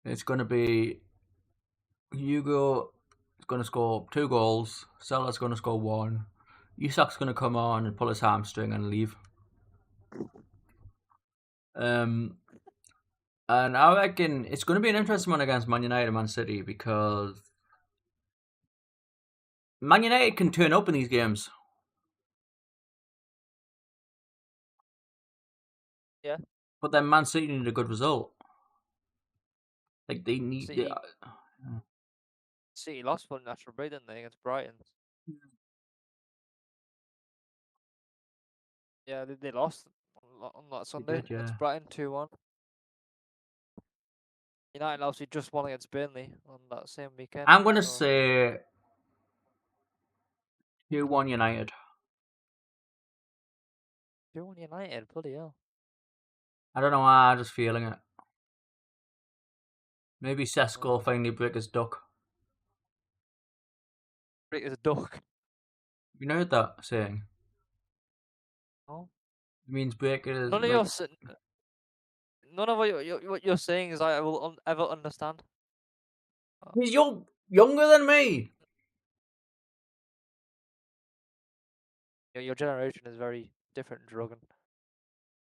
it's going to be Hugo is going to score 2 goals. Salah's going to score 1. Isak's going to come on and pull his hamstring and leave. And I reckon it's going to be an interesting one against Man United and Man City, because Man United can turn up in these games. Yeah. But then Man City need a good result. Like, they need... City lost for national break, didn't they, against Brighton? Yeah, they lost on that Sunday against Brighton 2-1. United obviously just won against Burnley on that same weekend. I'm going to say 2-1 United. 2-1 United, bloody hell. I don't know why, I'm just feeling it. Maybe Sesko will finally break his duck. Break his duck? You know that saying? No. It means break his... None of what you're saying is I will ever understand. You're younger than me! Your generation is very different, Drogon.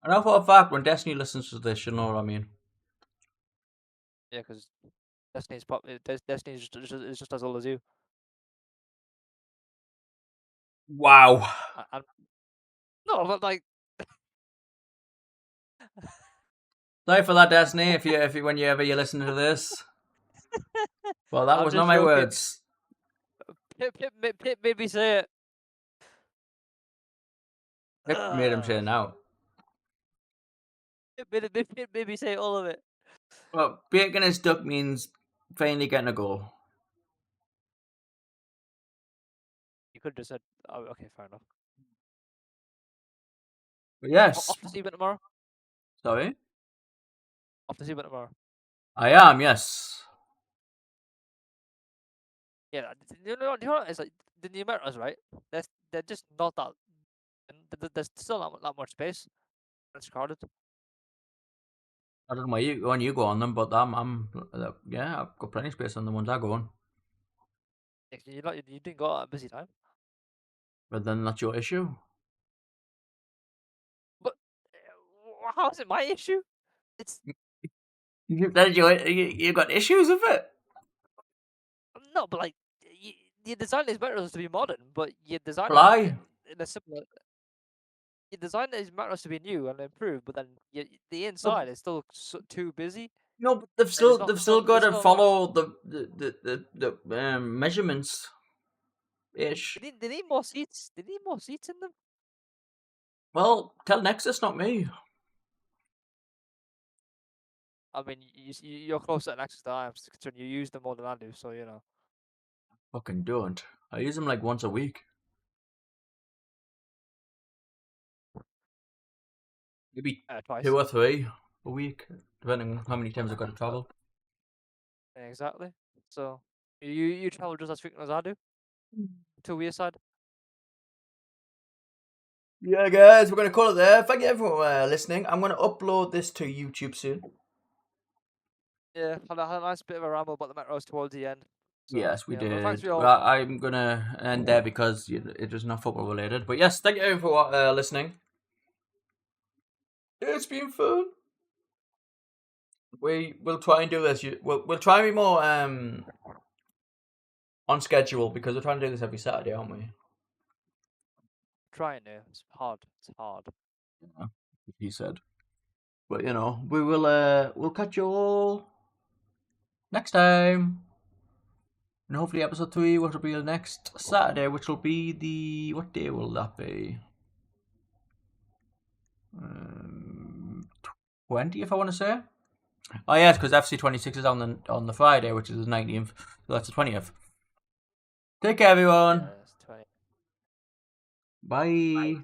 I know for a fact when Destiny listens to this, she'll know what I mean. Yeah, because Destiny's just as old as you. Wow. No, but like... Sorry for that, Destiny, if you whenever you listen to this. Well, that was not my words. Pip made me say it. Pip made him say it now. Pip made me say all of it. Well, breaking his duck means finally getting a goal. You could have just said, oh, okay, fair enough. But yes. Off to see you tomorrow? Sorry? Off to see you tomorrow? I am, yes. Yeah, you know what? It's like the New Americans, right? They're just not that. There's still not that much space. It's crowded. I don't know when you go on them, but yeah, I've got plenty of space on the ones I go on. You didn't go at a busy time. But then that's your issue. But how is it my issue? It's you got issues with it. no, but like your design is better to be modern, but your design in a similar. Your design is better to be new and improved, but then the inside is still too busy. No, but they've still got to follow the measurements. Ish. They need more seats. They need more seats in them. Well, tell Nexus, not me. I mean, you're closer to Nexus than I am, considering you use them more than I do, so you know. Fucking don't. I use them like once a week. Maybe Twice. 2 or 3 a week, depending on how many times I've got to travel. Exactly. So you travel just as frequent as I do to your side. Yeah, guys, we're going to call it there. Thank you everyone for listening. I'm going to upload this to YouTube soon. Yeah, had a nice bit of a ramble about the Metros towards the end. So, Yes, we did. Well, thanks for your... I'm going to end there because it was not football related. But yes, thank you everyone for listening. It's been fun. We'll try and do this. We'll try and be more on schedule because we're trying to do this every Saturday, aren't we? Trying to. It's hard. It's hard. Yeah, he said. But we will we'll catch you all next time. And hopefully episode 3 will be next Saturday, which will be what day will that be? 20th, I want to say. Oh yes, because FC26 is on the Friday, which is the 19th. So that's the 20th. Take care, everyone. Yeah, it's 20. Bye.